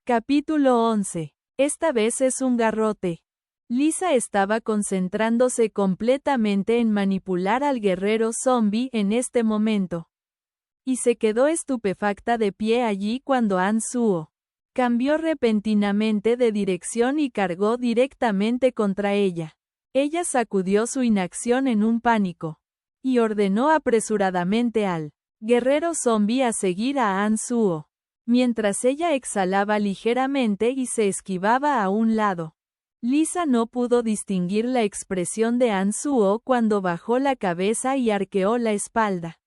Capítulo 11. Esta vez es un garrote. Lisa estaba concentrándose completamente en manipular al guerrero zombie en este momento. Y se quedó estupefacta de pie allí cuando Anzuo cambió repentinamente de dirección y cargó directamente contra ella. Ella sacudió su inacción en un pánico. Y ordenó apresuradamente al guerrero zombie a seguir a Anzuo. Mientras ella exhalaba ligeramente y se esquivaba a un lado. Lisa no pudo distinguir la expresión de Anzuo cuando bajó la cabeza y arqueó la espalda.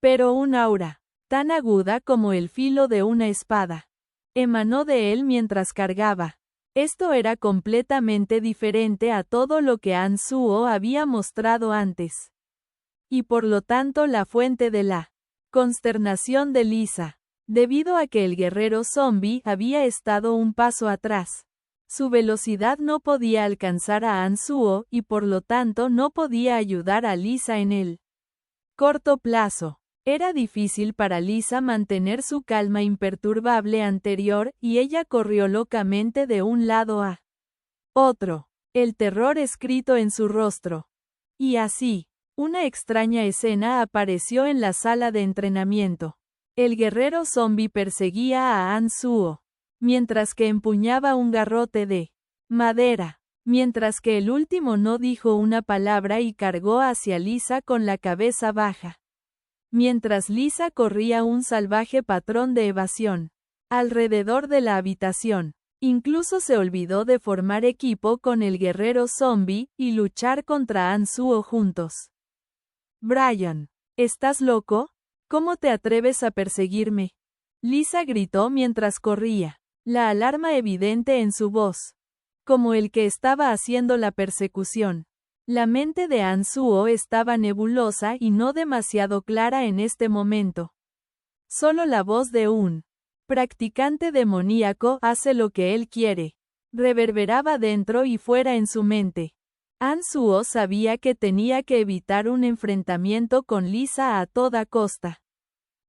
Pero un aura, tan aguda como el filo de una espada, emanó de él mientras cargaba. Esto era completamente diferente a todo lo que Anzuo había mostrado antes. Y por lo tanto la fuente de la consternación de Lisa. Debido a que el guerrero zombie había estado un paso atrás. Su velocidad no podía alcanzar a Anzuo y por lo tanto no podía ayudar a Lisa en el corto plazo. Era difícil para Lisa mantener su calma imperturbable anterior y ella corrió locamente de un lado a otro, el terror escrito en su rostro. Y así, una extraña escena apareció en la sala de entrenamiento. El guerrero zombie perseguía a Anzuo, mientras que empuñaba un garrote de madera, mientras que el último no dijo una palabra y cargó hacia Lisa con la cabeza baja. Mientras Lisa corría un salvaje patrón de evasión alrededor de la habitación, incluso se olvidó de formar equipo con el guerrero zombie y luchar contra Anzuo juntos. Brian, ¿estás loco? ¿Cómo te atreves a perseguirme? Lisa gritó mientras corría, la alarma evidente en su voz. Como el que estaba haciendo la persecución. La mente de Anzuo estaba nebulosa y no demasiado clara en este momento. Solo la voz de un practicante demoníaco hace lo que él quiere. Reverberaba dentro y fuera en su mente. Anzuo sabía que tenía que evitar un enfrentamiento con Lisa a toda costa.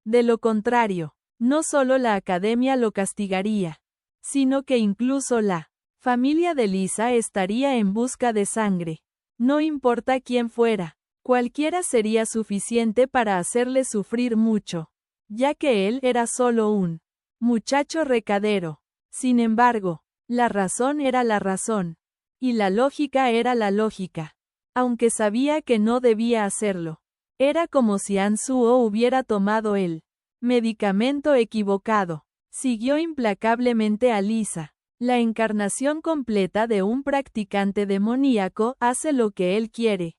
De lo contrario, no solo la academia lo castigaría, sino que incluso la familia de Lisa estaría en busca de sangre. No importa quién fuera, cualquiera sería suficiente para hacerle sufrir mucho, ya que él era solo un muchacho recadero. Sin embargo, la razón era la razón. Y la lógica era la lógica. Aunque sabía que no debía hacerlo. Era como si Anzuo hubiera tomado el medicamento equivocado. Siguió implacablemente a Lisa. La encarnación completa de un practicante demoníaco hace lo que él quiere.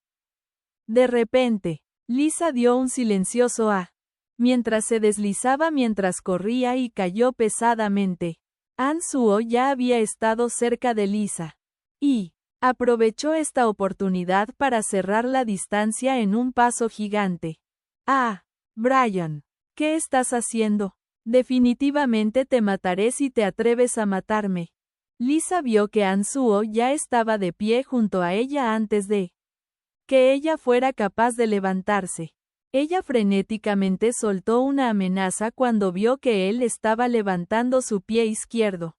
De repente, Lisa dio un silencioso ah. Mientras se deslizaba mientras corría y cayó pesadamente. Anzuo ya había estado cerca de Lisa. Y aprovechó esta oportunidad para cerrar la distancia en un paso gigante. Ah, Brian, ¿qué estás haciendo? Definitivamente te mataré si te atreves a matarme. Lisa vio que Anzuo ya estaba de pie junto a ella antes de que ella fuera capaz de levantarse. Ella frenéticamente soltó una amenaza cuando vio que él estaba levantando su pie izquierdo.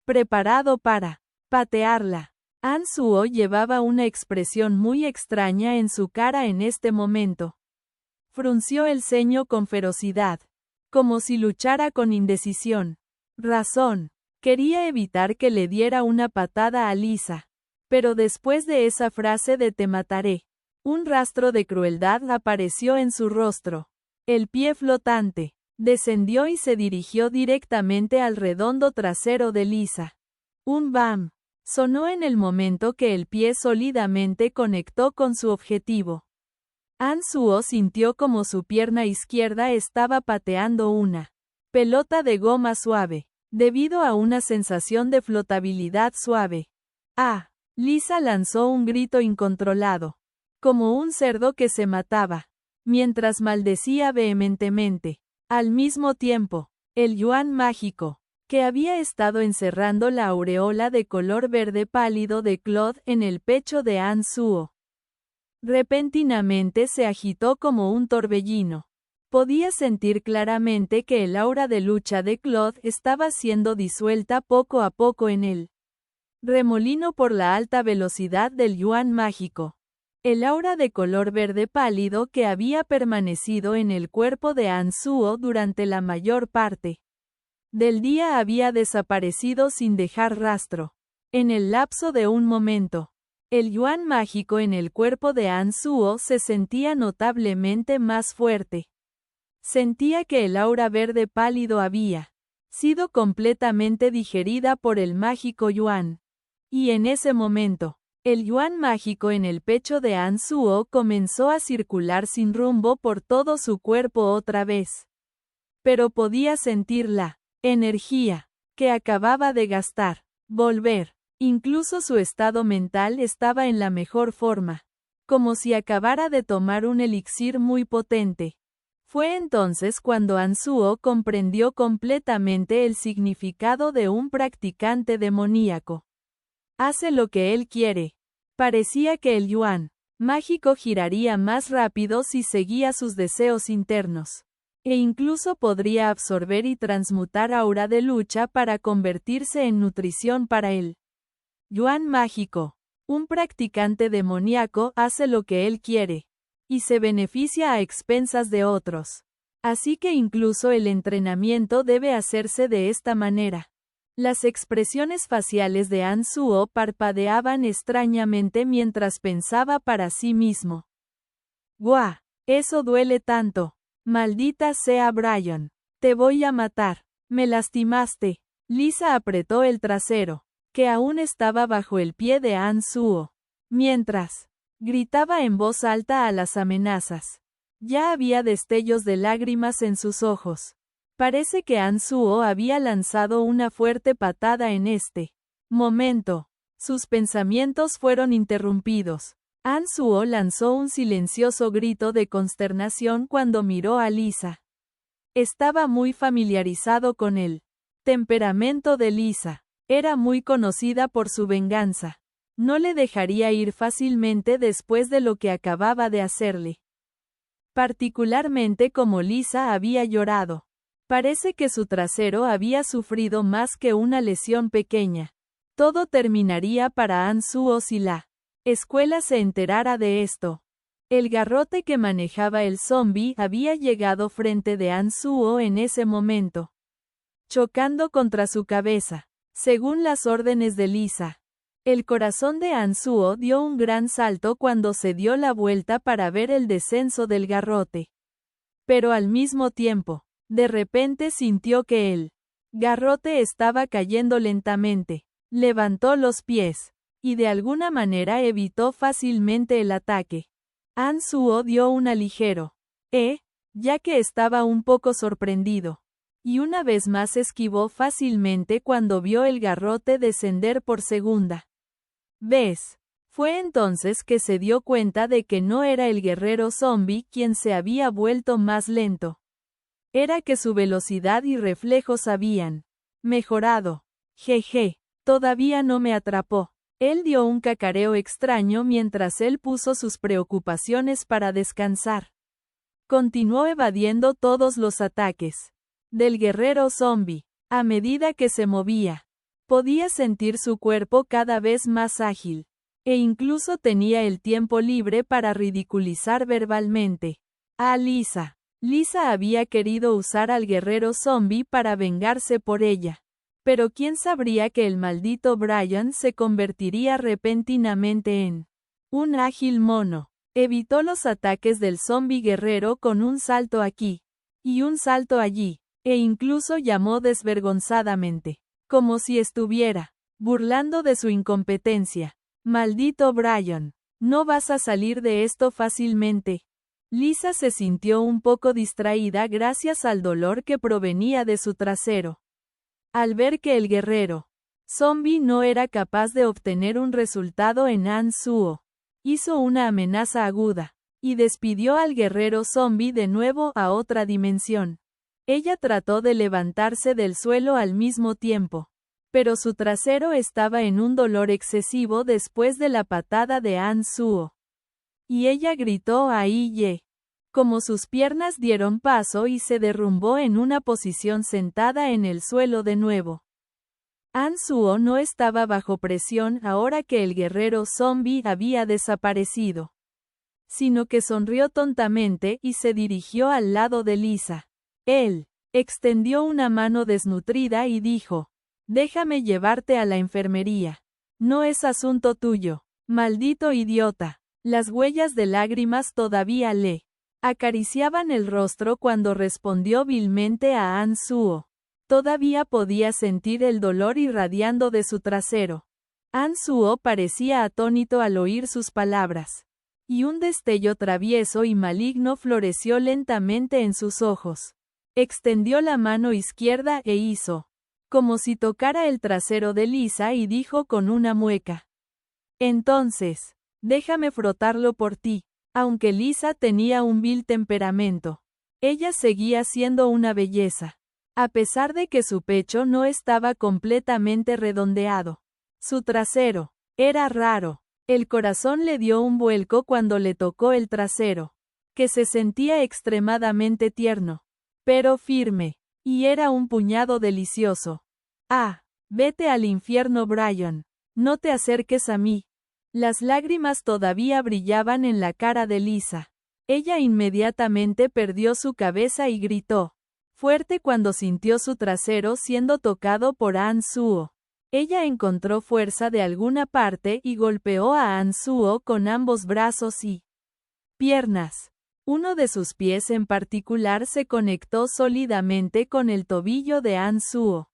Preparado para patearla. Anzuo llevaba una expresión muy extraña en su cara en este momento. Frunció el ceño con ferocidad, como si luchara con indecisión. Razón. Quería evitar que le diera una patada a Lisa. Pero después de esa frase de te mataré, un rastro de crueldad apareció en su rostro. El pie flotante descendió y se dirigió directamente al redondo trasero de Lisa. Un bam. Sonó en el momento que el pie sólidamente conectó con su objetivo. Anzuo sintió como su pierna izquierda estaba pateando una pelota de goma suave, debido a una sensación de flotabilidad suave. Ah, Lisa lanzó un grito incontrolado, como un cerdo que se mataba, mientras maldecía vehementemente. Al mismo tiempo, el yuan mágico, que había estado encerrando la aureola de color verde pálido de Claude en el pecho de Anzuo. Repentinamente se agitó como un torbellino. Podía sentir claramente que el aura de lucha de Claude estaba siendo disuelta poco a poco en él. Remolino por la alta velocidad del yuan mágico. El aura de color verde pálido que había permanecido en el cuerpo de Anzuo durante la mayor parte del día había desaparecido sin dejar rastro. En el lapso de un momento, el yuan mágico en el cuerpo de Anzuo se sentía notablemente más fuerte. Sentía que el aura verde pálido había sido completamente digerida por el mágico yuan. Y en ese momento, el yuan mágico en el pecho de Anzuo comenzó a circular sin rumbo por todo su cuerpo otra vez. Pero podía sentir la energía que acababa de gastar, volver. Incluso su estado mental estaba en la mejor forma, como si acabara de tomar un elixir muy potente. Fue entonces cuando Anzuo comprendió completamente el significado de un practicante demoníaco. Hace lo que él quiere. Parecía que el yuan mágico giraría más rápido si seguía sus deseos internos. E incluso podría absorber y transmutar aura de lucha para convertirse en nutrición para él. Yuan mágico. Un practicante demoníaco hace lo que él quiere. Y se beneficia a expensas de otros. Así que incluso el entrenamiento debe hacerse de esta manera. Las expresiones faciales de Anzuo parpadeaban extrañamente mientras pensaba para sí mismo. ¡Guau! Eso duele tanto. Maldita sea Brian. Te voy a matar. Me lastimaste. Lisa apretó el trasero, que aún estaba bajo el pie de Anzuo. Mientras gritaba en voz alta a las amenazas. Ya había destellos de lágrimas en sus ojos. Parece que Anzuo había lanzado una fuerte patada en este momento. Sus pensamientos fueron interrumpidos. Anzuo lanzó un silencioso grito de consternación cuando miró a Lisa. Estaba muy familiarizado con el temperamento de Lisa. Era muy conocida por su venganza. No le dejaría ir fácilmente después de lo que acababa de hacerle. Particularmente como Lisa había llorado. Parece que su trasero había sufrido más que una lesión pequeña. Todo terminaría para Anzuo si la escuela se enterara de esto. El garrote que manejaba el zombi había llegado frente de Anzuo en ese momento, chocando contra su cabeza, según las órdenes de Lisa. El corazón de Anzuo dio un gran salto cuando se dio la vuelta para ver el descenso del garrote. Pero al mismo tiempo, de repente sintió que el garrote estaba cayendo lentamente. Levantó los pies, y de alguna manera evitó fácilmente el ataque. Anzuo dio un ligero ya que estaba un poco sorprendido. Y una vez más esquivó fácilmente cuando vio el garrote descender por segunda vez. Fue entonces que se dio cuenta de que no era el guerrero zombie quien se había vuelto más lento. Era que su velocidad y reflejos habían mejorado. Jeje, todavía no me atrapó. Él dio un cacareo extraño mientras él puso sus preocupaciones para descansar. Continuó evadiendo todos los ataques del guerrero zombie. A medida que se movía, podía sentir su cuerpo cada vez más ágil. E incluso tenía el tiempo libre para ridiculizar verbalmente a Lisa. Lisa había querido usar al guerrero zombie para vengarse por ella. Pero quién sabría que el maldito Brian se convertiría repentinamente en un ágil mono. Evitó los ataques del zombie guerrero con un salto aquí y un salto allí, e incluso llamó desvergonzadamente, como si estuviera burlando de su incompetencia. Maldito Brian, no vas a salir de esto fácilmente. Lisa se sintió un poco distraída gracias al dolor que provenía de su trasero. Al ver que el guerrero zombie no era capaz de obtener un resultado en Anzuo, hizo una amenaza aguda, y despidió al guerrero zombie de nuevo a otra dimensión. Ella trató de levantarse del suelo al mismo tiempo, pero su trasero estaba en un dolor excesivo después de la patada de Anzuo. Y ella gritó a Iye. como sus piernas dieron paso y se derrumbó en una posición sentada en el suelo de nuevo. Anzuo no estaba bajo presión ahora que el guerrero zombie había desaparecido, sino que sonrió tontamente y se dirigió al lado de Lisa. Él extendió una mano desnutrida y dijo: «Déjame llevarte a la enfermería. No es asunto tuyo, maldito idiota». Las huellas de lágrimas todavía le acariciaban el rostro cuando respondió vilmente a Anzuo. Todavía podía sentir el dolor irradiando de su trasero. Anzuo parecía atónito al oír sus palabras, y un destello travieso y maligno floreció lentamente en sus ojos. Extendió la mano izquierda e hizo como si tocara el trasero de Lisa y dijo con una mueca: «Entonces, déjame frotarlo por ti». Aunque Lisa tenía un vil temperamento, ella seguía siendo una belleza. A pesar de que su pecho no estaba completamente redondeado, su trasero era raro. El corazón le dio un vuelco cuando le tocó el trasero, que se sentía extremadamente tierno, pero firme, y era un puñado delicioso. «Ah, vete al infierno, Brian. No te acerques a mí». Las lágrimas todavía brillaban en la cara de Lisa. Ella inmediatamente perdió su cabeza y gritó fuerte cuando sintió su trasero siendo tocado por Anzuo. Ella encontró fuerza de alguna parte y golpeó a Anzuo con ambos brazos y piernas. Uno de sus pies en particular se conectó sólidamente con el tobillo de Anzuo.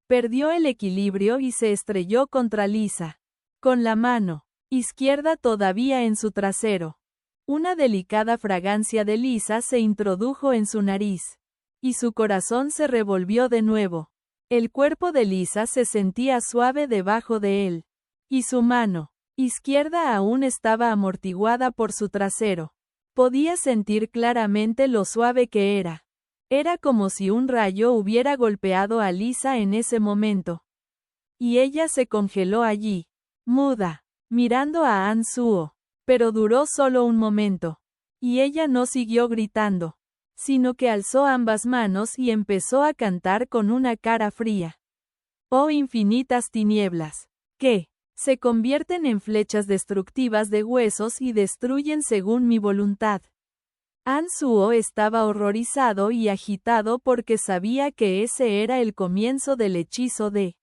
Perdió el equilibrio y se estrelló contra Lisa, con la mano izquierda todavía en su trasero. Una delicada fragancia de Lisa se introdujo en su nariz, y su corazón se revolvió de nuevo. El cuerpo de Lisa se sentía suave debajo de él, y su mano izquierda aún estaba amortiguada por su trasero. Podía sentir claramente lo suave que era. Era como si un rayo hubiera golpeado a Lisa en ese momento. Y ella se congeló allí, muda, mirando a Anzuo. Pero duró solo un momento. Y ella no siguió gritando, sino que alzó ambas manos y empezó a cantar con una cara fría. «Oh infinitas tinieblas, que se convierten en flechas destructivas de huesos y destruyen según mi voluntad». Anzuo estaba horrorizado y agitado porque sabía que ese era el comienzo del hechizo de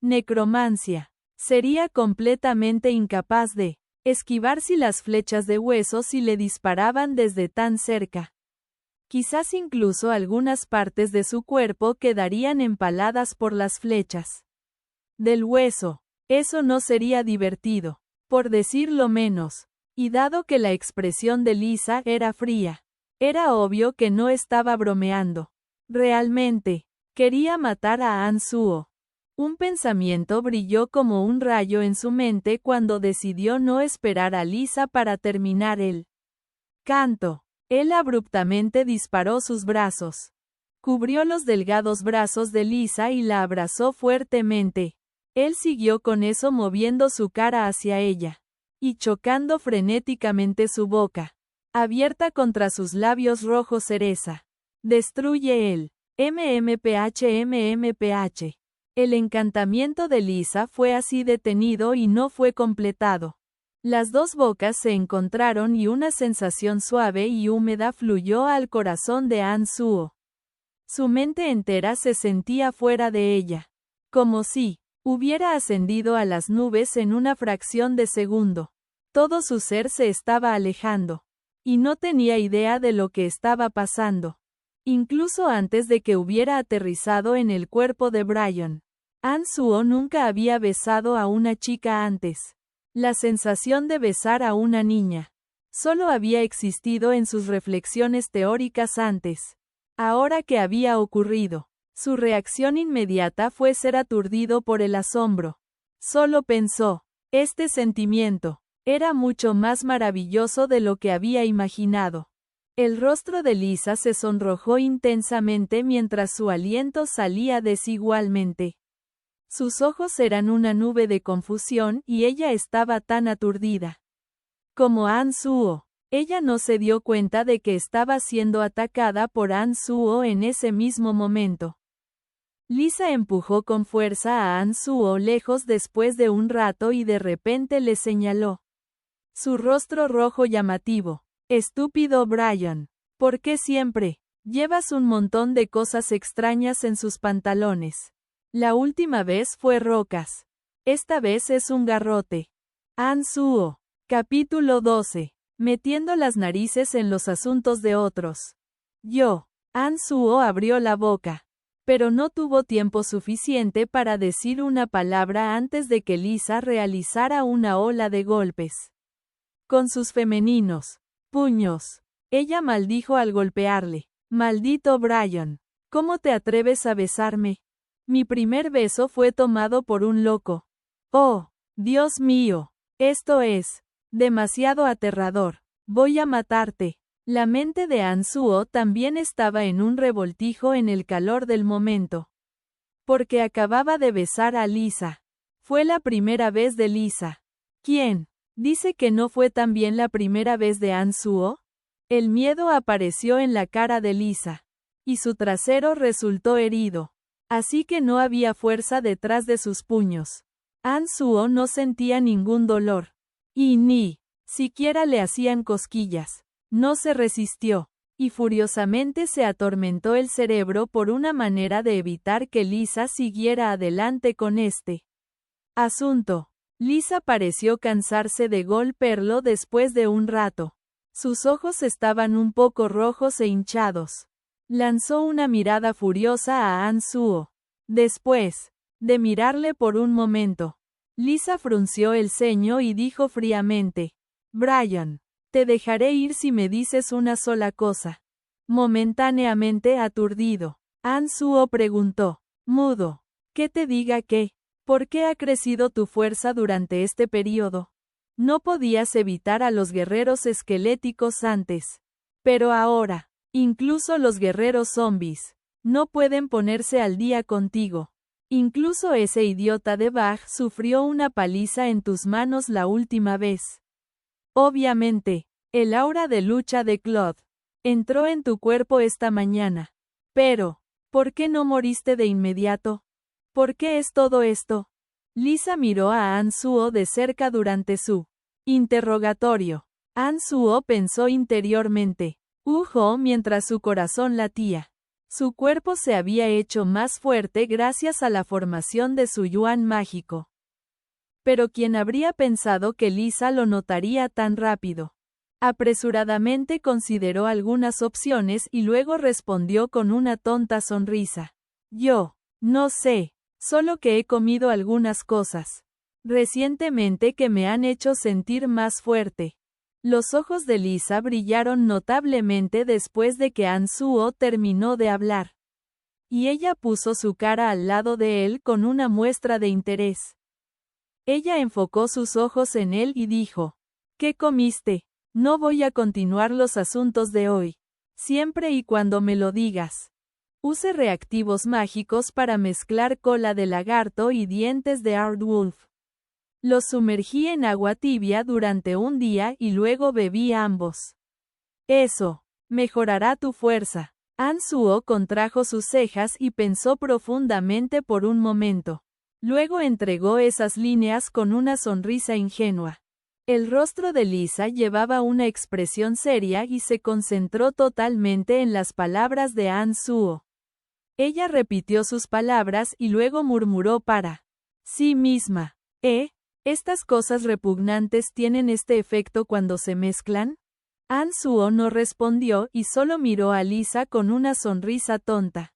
necromancia. Sería completamente incapaz de esquivar si las flechas de hueso si le disparaban desde tan cerca. Quizás incluso algunas partes de su cuerpo quedarían empaladas por las flechas del hueso. Eso no sería divertido, por decirlo menos. Y dado que la expresión de Lisa era fría, era obvio que no estaba bromeando. Realmente quería matar a Anzuo. Un pensamiento brilló como un rayo en su mente cuando decidió no esperar a Lisa para terminar el canto. Él abruptamente disparó sus brazos. Cubrió los delgados brazos de Lisa y la abrazó fuertemente. Él siguió con eso moviendo su cara hacia ella, y chocando frenéticamente su boca, abierta contra sus labios rojos cereza. Destruye el MMPH. El encantamiento de Lisa fue así detenido y no fue completado. Las dos bocas se encontraron y una sensación suave y húmeda fluyó al corazón de Anzuo. Su mente entera se sentía fuera de ella, como si hubiera ascendido a las nubes en una fracción de segundo. Todo su ser se estaba alejando, y no tenía idea de lo que estaba pasando. Incluso antes de que hubiera aterrizado en el cuerpo de Brian, Anzuo nunca había besado a una chica antes. La sensación de besar a una niña solo había existido en sus reflexiones teóricas antes. Ahora que había ocurrido, su reacción inmediata fue ser aturdido por el asombro. Solo pensó, este sentimiento era mucho más maravilloso de lo que había imaginado. El rostro de Lisa se sonrojó intensamente mientras su aliento salía desigualmente. Sus ojos eran una nube de confusión y ella estaba tan aturdida como Anzuo. Ella no se dio cuenta de que estaba siendo atacada por An Suo en ese mismo momento. Lisa empujó con fuerza a An Suo lejos después de un rato y de repente le señaló. Su rostro rojo llamativo. Estúpido Brian. ¿Por qué siempre? Llevas un montón de cosas extrañas en sus pantalones. La última vez fue rocas. Esta vez es un garrote. An Suo. Capítulo 12. Metiendo las narices en los asuntos de otros. An Suo abrió la boca. Pero no tuvo tiempo suficiente para decir una palabra antes de que Lisa realizara una ola de golpes. Con sus femeninos puños. Ella maldijo al golpearle. Maldito Brian. ¿Cómo te atreves a besarme? Mi primer beso fue tomado por un loco. Oh, Dios mío. Esto es demasiado aterrador. Voy a matarte. La mente de An Suo también estaba en un revoltijo en el calor del momento. Porque acababa de besar a Lisa. Fue la primera vez de Lisa. ¿Quién dice que no fue también la primera vez de An Suo? El miedo apareció en la cara de Lisa. Y su trasero resultó herido. Así que no había fuerza detrás de sus puños. An Suo no sentía ningún dolor. Y ni siquiera le hacían cosquillas. No se resistió. Y furiosamente se atormentó el cerebro por una manera de evitar que Lisa siguiera adelante con este asunto. Lisa pareció cansarse de golpearlo después de un rato. Sus ojos estaban un poco rojos e hinchados. Lanzó una mirada furiosa a An Suo. Después de mirarle por un momento, Lisa frunció el ceño y dijo fríamente: Brian, te dejaré ir si me dices una sola cosa. Momentáneamente aturdido, An Suo preguntó, mudo, ¿qué te diga qué? ¿Por qué ha crecido tu fuerza durante este período? No podías evitar a los guerreros esqueléticos antes. Pero ahora, incluso los guerreros zombies, no pueden ponerse al día contigo. Incluso ese idiota de Bach sufrió una paliza en tus manos la última vez. Obviamente, el aura de lucha de Claude entró en tu cuerpo esta mañana. Pero, ¿por qué no moriste de inmediato? ¿Por qué es todo esto? Lisa miró a An Suo de cerca durante su interrogatorio. An Suo pensó interiormente. Mientras su corazón latía. Su cuerpo se había hecho más fuerte gracias a la formación de su yuan mágico. Pero ¿quién habría pensado que Lisa lo notaría tan rápido? Apresuradamente consideró algunas opciones y luego respondió con una tonta sonrisa. No sé, solo que he comido algunas cosas recientemente que me han hecho sentir más fuerte. Los ojos de Lisa brillaron notablemente después de que An Suo terminó de hablar. Y ella puso su cara al lado de él con una muestra de interés. Ella enfocó sus ojos en él y dijo: ¿Qué comiste? No voy a continuar los asuntos de hoy. Siempre y cuando me lo digas. Use reactivos mágicos para mezclar cola de lagarto y dientes de Aardwolf. Los sumergí en agua tibia durante un día y luego bebí ambos. Eso mejorará tu fuerza. An Suo contrajo sus cejas y pensó profundamente por un momento. Luego entregó esas líneas con una sonrisa ingenua. El rostro de Lisa llevaba una expresión seria y se concentró totalmente en las palabras de An Suo. Ella repitió sus palabras y luego murmuró para sí misma: ¿Estas cosas repugnantes tienen este efecto cuando se mezclan? An Suo no respondió y solo miró a Lisa con una sonrisa tonta.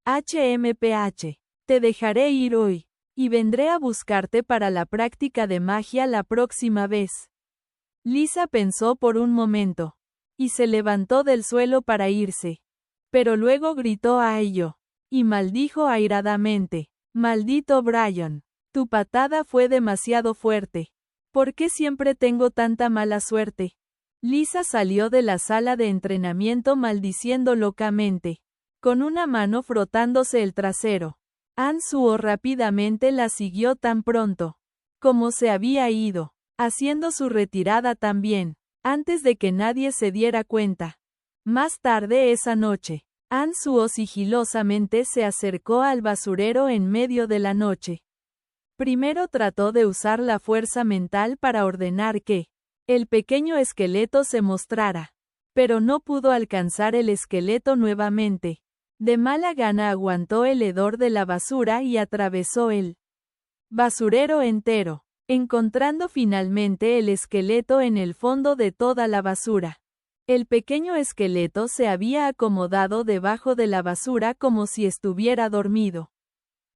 HMPH. Te dejaré ir hoy. Y vendré a buscarte para la práctica de magia la próxima vez. Lisa pensó por un momento. Y se levantó del suelo para irse. Pero luego gritó a ello. Y maldijo airadamente: Maldito Brian. Tu patada fue demasiado fuerte. ¿Por qué siempre tengo tanta mala suerte? Lisa salió de la sala de entrenamiento maldiciendo locamente, con una mano frotándose el trasero. An Suo rápidamente la siguió tan pronto como se había ido, haciendo su retirada también. antes de que nadie se diera cuenta. Más tarde esa noche, Ansuo sigilosamente se acercó al basurero en medio de la noche. Primero trató de usar la fuerza mental para ordenar que el pequeño esqueleto se mostrara, pero no pudo alcanzar el esqueleto nuevamente. De mala gana aguantó el hedor de la basura y atravesó el basurero entero, encontrando finalmente el esqueleto en el fondo de toda la basura. El pequeño esqueleto se había acomodado debajo de la basura como si estuviera dormido,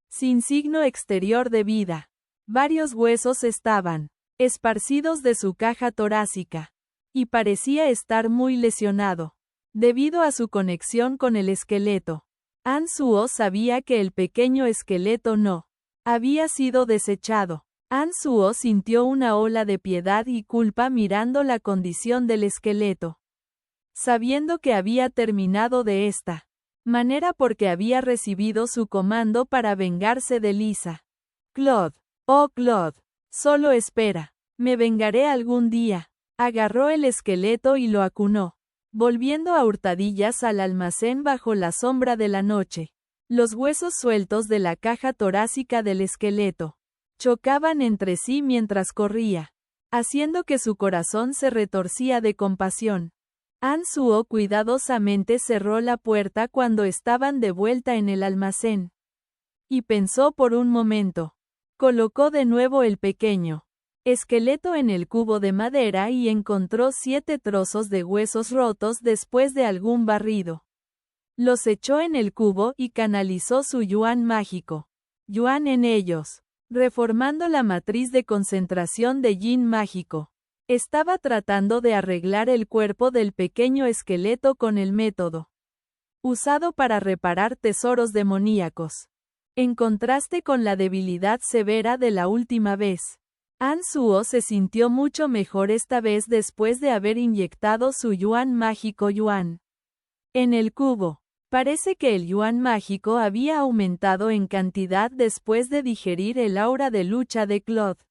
sin signo exterior de vida. Varios huesos estaban esparcidos de su caja torácica, y parecía estar muy lesionado, debido a su conexión con el esqueleto. Ansuo sabía que el pequeño esqueleto no había sido desechado. Ansuo sintió una ola de piedad y culpa mirando la condición del esqueleto, sabiendo que había terminado de esta manera porque había recibido su comando para vengarse de Lisa. Claude, oh Claude, solo espera, me vengaré algún día. Agarró el esqueleto y lo acunó, volviendo a hurtadillas al almacén bajo la sombra de la noche. Los huesos sueltos de la caja torácica del esqueleto chocaban entre sí mientras corría, haciendo que su corazón se retorcía de compasión. Ansuo cuidadosamente cerró la puerta cuando estaban de vuelta en el almacén. Y pensó por un momento. Colocó de nuevo el pequeño esqueleto en el cubo de madera y encontró 7 trozos de huesos rotos después de algún barrido. Los echó en el cubo y canalizó su yuan mágico. Yuan en ellos, reformando la matriz de concentración de yin mágico. Estaba tratando de arreglar el cuerpo del pequeño esqueleto con el método usado para reparar tesoros demoníacos. En contraste con la debilidad severa de la última vez, Ansuo se sintió mucho mejor esta vez después de haber inyectado su yuan mágico yuan en el cubo. Parece que el yuan mágico había aumentado en cantidad después de digerir el aura de lucha de Claude.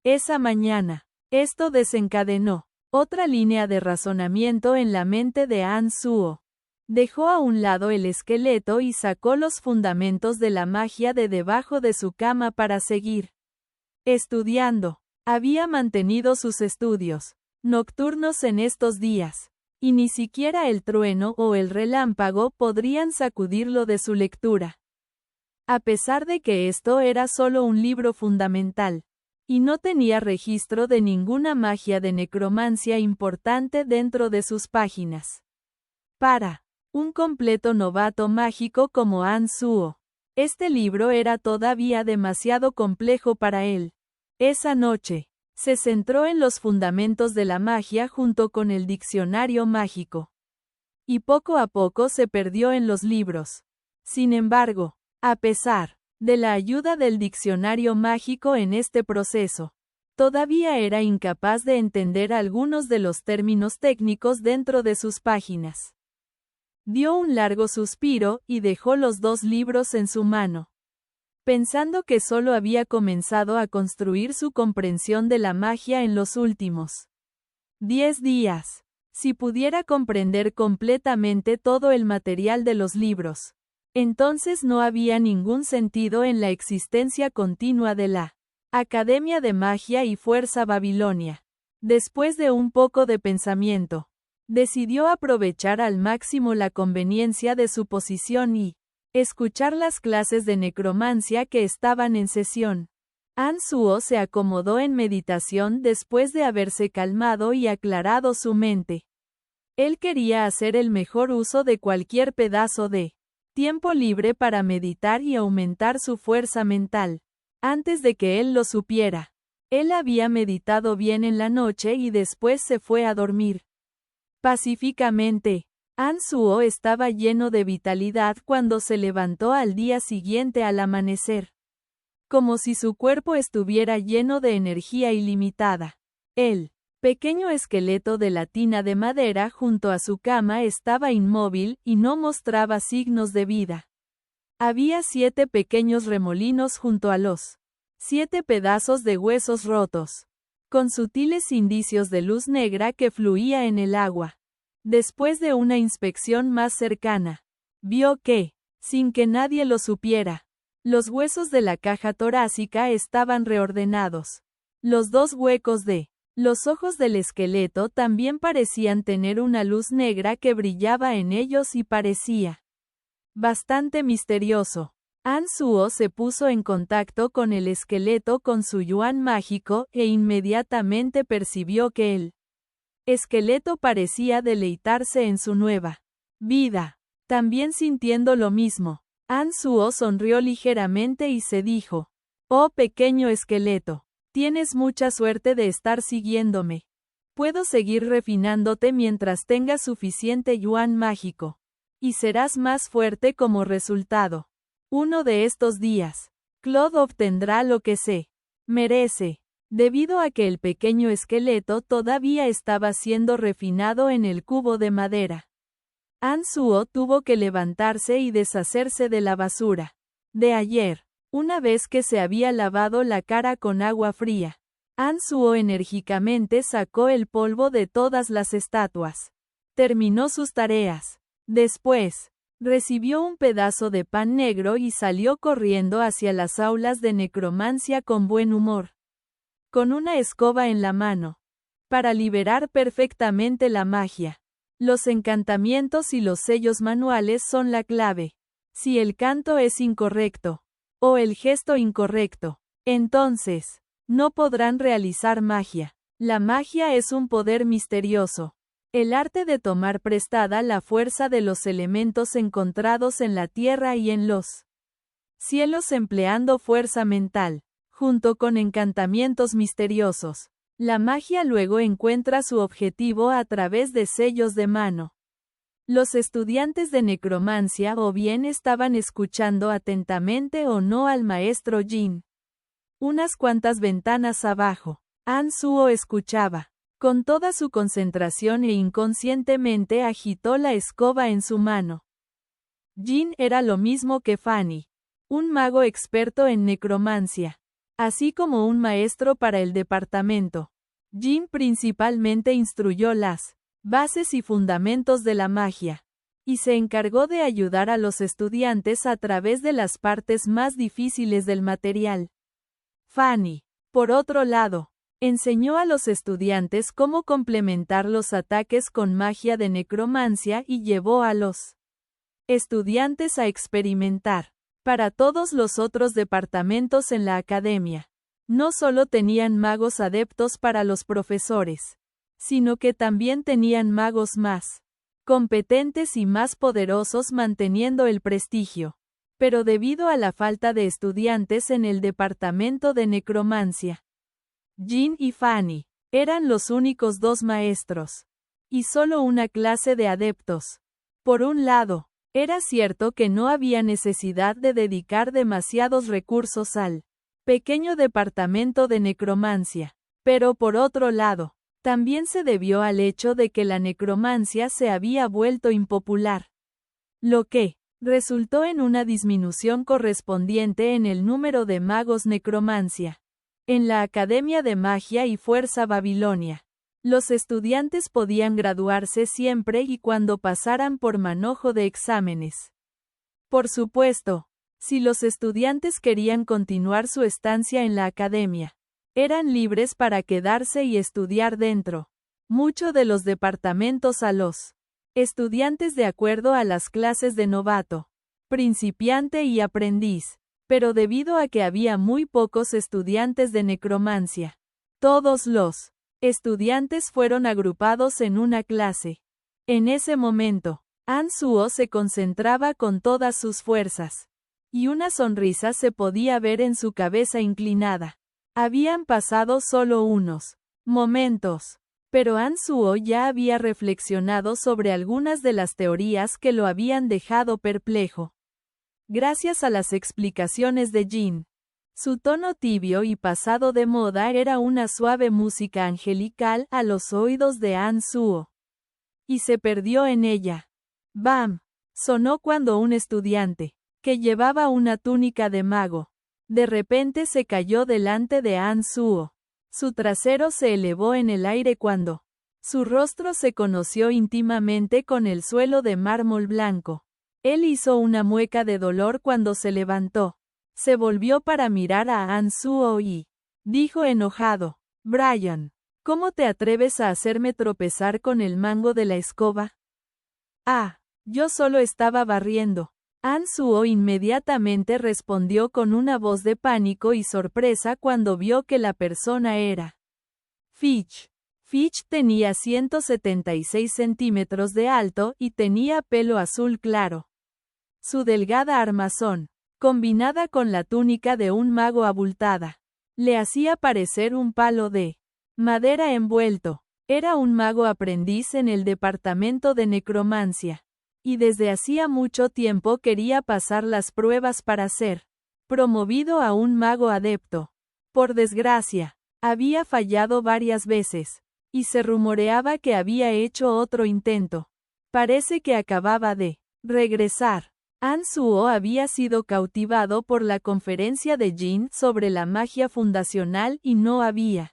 Esa mañana, esto desencadenó otra línea de razonamiento en la mente de Ansuo. Dejó a un lado el esqueleto y sacó los fundamentos de la magia de debajo de su cama para seguir estudiando. Había mantenido sus estudios nocturnos en estos días, y ni siquiera el trueno o el relámpago podrían sacudirlo de su lectura. A pesar de que esto era solo un libro fundamental, y no tenía registro de ninguna magia de necromancia importante dentro de sus páginas. Para un completo novato mágico como Ansuo, este libro era todavía demasiado complejo para él. Esa noche, se centró en los fundamentos de la magia junto con el diccionario mágico. Y poco a poco se perdió en los libros. Sin embargo, a pesar de la ayuda del diccionario mágico en este proceso, todavía era incapaz de entender algunos de los términos técnicos dentro de sus páginas. Dio un largo suspiro y dejó los 2 libros en su mano, pensando que solo había comenzado a construir su comprensión de la magia en los últimos 10 días. Si pudiera comprender completamente todo el material de los libros, entonces no había ningún sentido en la existencia continua de la Academia de Magia y Fuerza Babilonia. Después de un poco de pensamiento, decidió aprovechar al máximo la conveniencia de su posición y escuchar las clases de necromancia que estaban en sesión. Ansuo se acomodó en meditación después de haberse calmado y aclarado su mente. Él quería hacer el mejor uso de cualquier pedazo de tiempo libre para meditar y aumentar su fuerza mental. Antes de que él lo supiera, él había meditado bien en la noche y después se fue a dormir pacíficamente. Ansuo estaba lleno de vitalidad cuando se levantó al día siguiente al amanecer, como si su cuerpo estuviera lleno de energía ilimitada. El pequeño esqueleto de la tina de madera junto a su cama estaba inmóvil y no mostraba signos de vida. Había 7 pequeños remolinos junto a los 7 pedazos de huesos rotos. con sutiles indicios de luz negra que fluía en el agua. Después de una inspección más cercana, vio que, sin que nadie lo supiera, los huesos de la caja torácica estaban reordenados. Los dos huecos de los ojos del esqueleto también parecían tener una luz negra que brillaba en ellos y parecía bastante misterioso. Anzuo se puso en contacto con el esqueleto con su yuan mágico e inmediatamente percibió que el esqueleto parecía deleitarse en su nueva vida. También sintiendo lo mismo, Anzuo sonrió ligeramente y se dijo: «Oh pequeño esqueleto, tienes mucha suerte de estar siguiéndome. Puedo seguir refinándote mientras tengas suficiente yuan mágico. Y serás más fuerte como resultado. Uno de estos días, Claude obtendrá lo que se merece». Debido a que el pequeño esqueleto todavía estaba siendo refinado en el cubo de madera, Anzuo tuvo que levantarse y deshacerse de la basura de ayer. Una vez que se había lavado la cara con agua fría, Anzuo enérgicamente sacó el polvo de todas las estatuas. Terminó sus tareas. Después, recibió un pedazo de pan negro y salió corriendo hacia las aulas de necromancia con buen humor, con una escoba en la mano, para liberar perfectamente la magia. Los encantamientos y los sellos manuales son la clave. Si el canto es incorrecto, o el gesto incorrecto, entonces, no podrán realizar magia. La magia es un poder misterioso. El arte de tomar prestada la fuerza de los elementos encontrados en la tierra y en los cielos empleando fuerza mental, junto con encantamientos misteriosos. La magia luego encuentra su objetivo a través de sellos de mano. Los estudiantes de necromancia o bien estaban escuchando atentamente o no al maestro Jin. Unas cuantas ventanas abajo, Anzuo escuchaba. Con toda su concentración e inconscientemente agitó la escoba en su mano. Jin era lo mismo que Fanny, un mago experto en necromancia, así como un maestro para el departamento. Jin principalmente instruyó las bases y fundamentos de la magia, y se encargó de ayudar a los estudiantes a través de las partes más difíciles del material. Fanny, por otro lado, enseñó a los estudiantes cómo complementar los ataques con magia de necromancia y llevó a los estudiantes a experimentar. Para todos los otros departamentos en la academia, no solo tenían magos adeptos para los profesores, sino que también tenían magos más competentes y más poderosos manteniendo el prestigio. Pero debido a la falta de estudiantes en el departamento de necromancia, Jin y Fanny eran los únicos dos maestros, y solo una clase de adeptos. Por un lado, era cierto que no había necesidad de dedicar demasiados recursos al pequeño departamento de necromancia, pero por otro lado, también se debió al hecho de que la necromancia se había vuelto impopular, lo que resultó en una disminución correspondiente en el número de magos necromancia. En la Academia de Magia y Fuerza Babilonia, los estudiantes podían graduarse siempre y cuando pasaran por manojo de exámenes. Por supuesto, si los estudiantes querían continuar su estancia en la academia, eran libres para quedarse y estudiar dentro mucho de los departamentos a los estudiantes de acuerdo a las clases de novato, principiante y aprendiz, pero debido a que había muy pocos estudiantes de necromancia, todos los estudiantes fueron agrupados en una clase. En ese momento, Anzuo se concentraba con todas sus fuerzas, y una sonrisa se podía ver en su cabeza inclinada. Habían pasado solo unos momentos, pero Anzuo ya había reflexionado sobre algunas de las teorías que lo habían dejado perplejo. Gracias a las explicaciones de Jin, su tono tibio y pasado de moda era una suave música angelical a los oídos de Anzuo. Y se perdió en ella. ¡Bam! Sonó cuando un estudiante, que llevaba una túnica de mago, de repente se cayó delante de Anzuo. Su trasero se elevó en el aire cuando su rostro se conoció íntimamente con el suelo de mármol blanco. Él hizo una mueca de dolor cuando se levantó. Se volvió para mirar a Ansuo y dijo enojado, Brian, ¿cómo te atreves a hacerme tropezar con el mango de la escoba? Ah, yo solo estaba barriendo. Ansuo inmediatamente respondió con una voz de pánico y sorpresa cuando vio que la persona era Fitch. Fitch tenía 176 centímetros de alto y tenía pelo azul claro. Su delgada armazón, combinada con la túnica de un mago abultada, le hacía parecer un palo de madera envuelto. Era un mago aprendiz en el departamento de necromancia, y desde hacía mucho tiempo quería pasar las pruebas para ser promovido a un mago adepto. Por desgracia, había fallado varias veces, y se rumoreaba que había hecho otro intento. Parece que acababa de regresar. Ansuo había sido cautivado por la conferencia de Jin sobre la magia fundacional y no había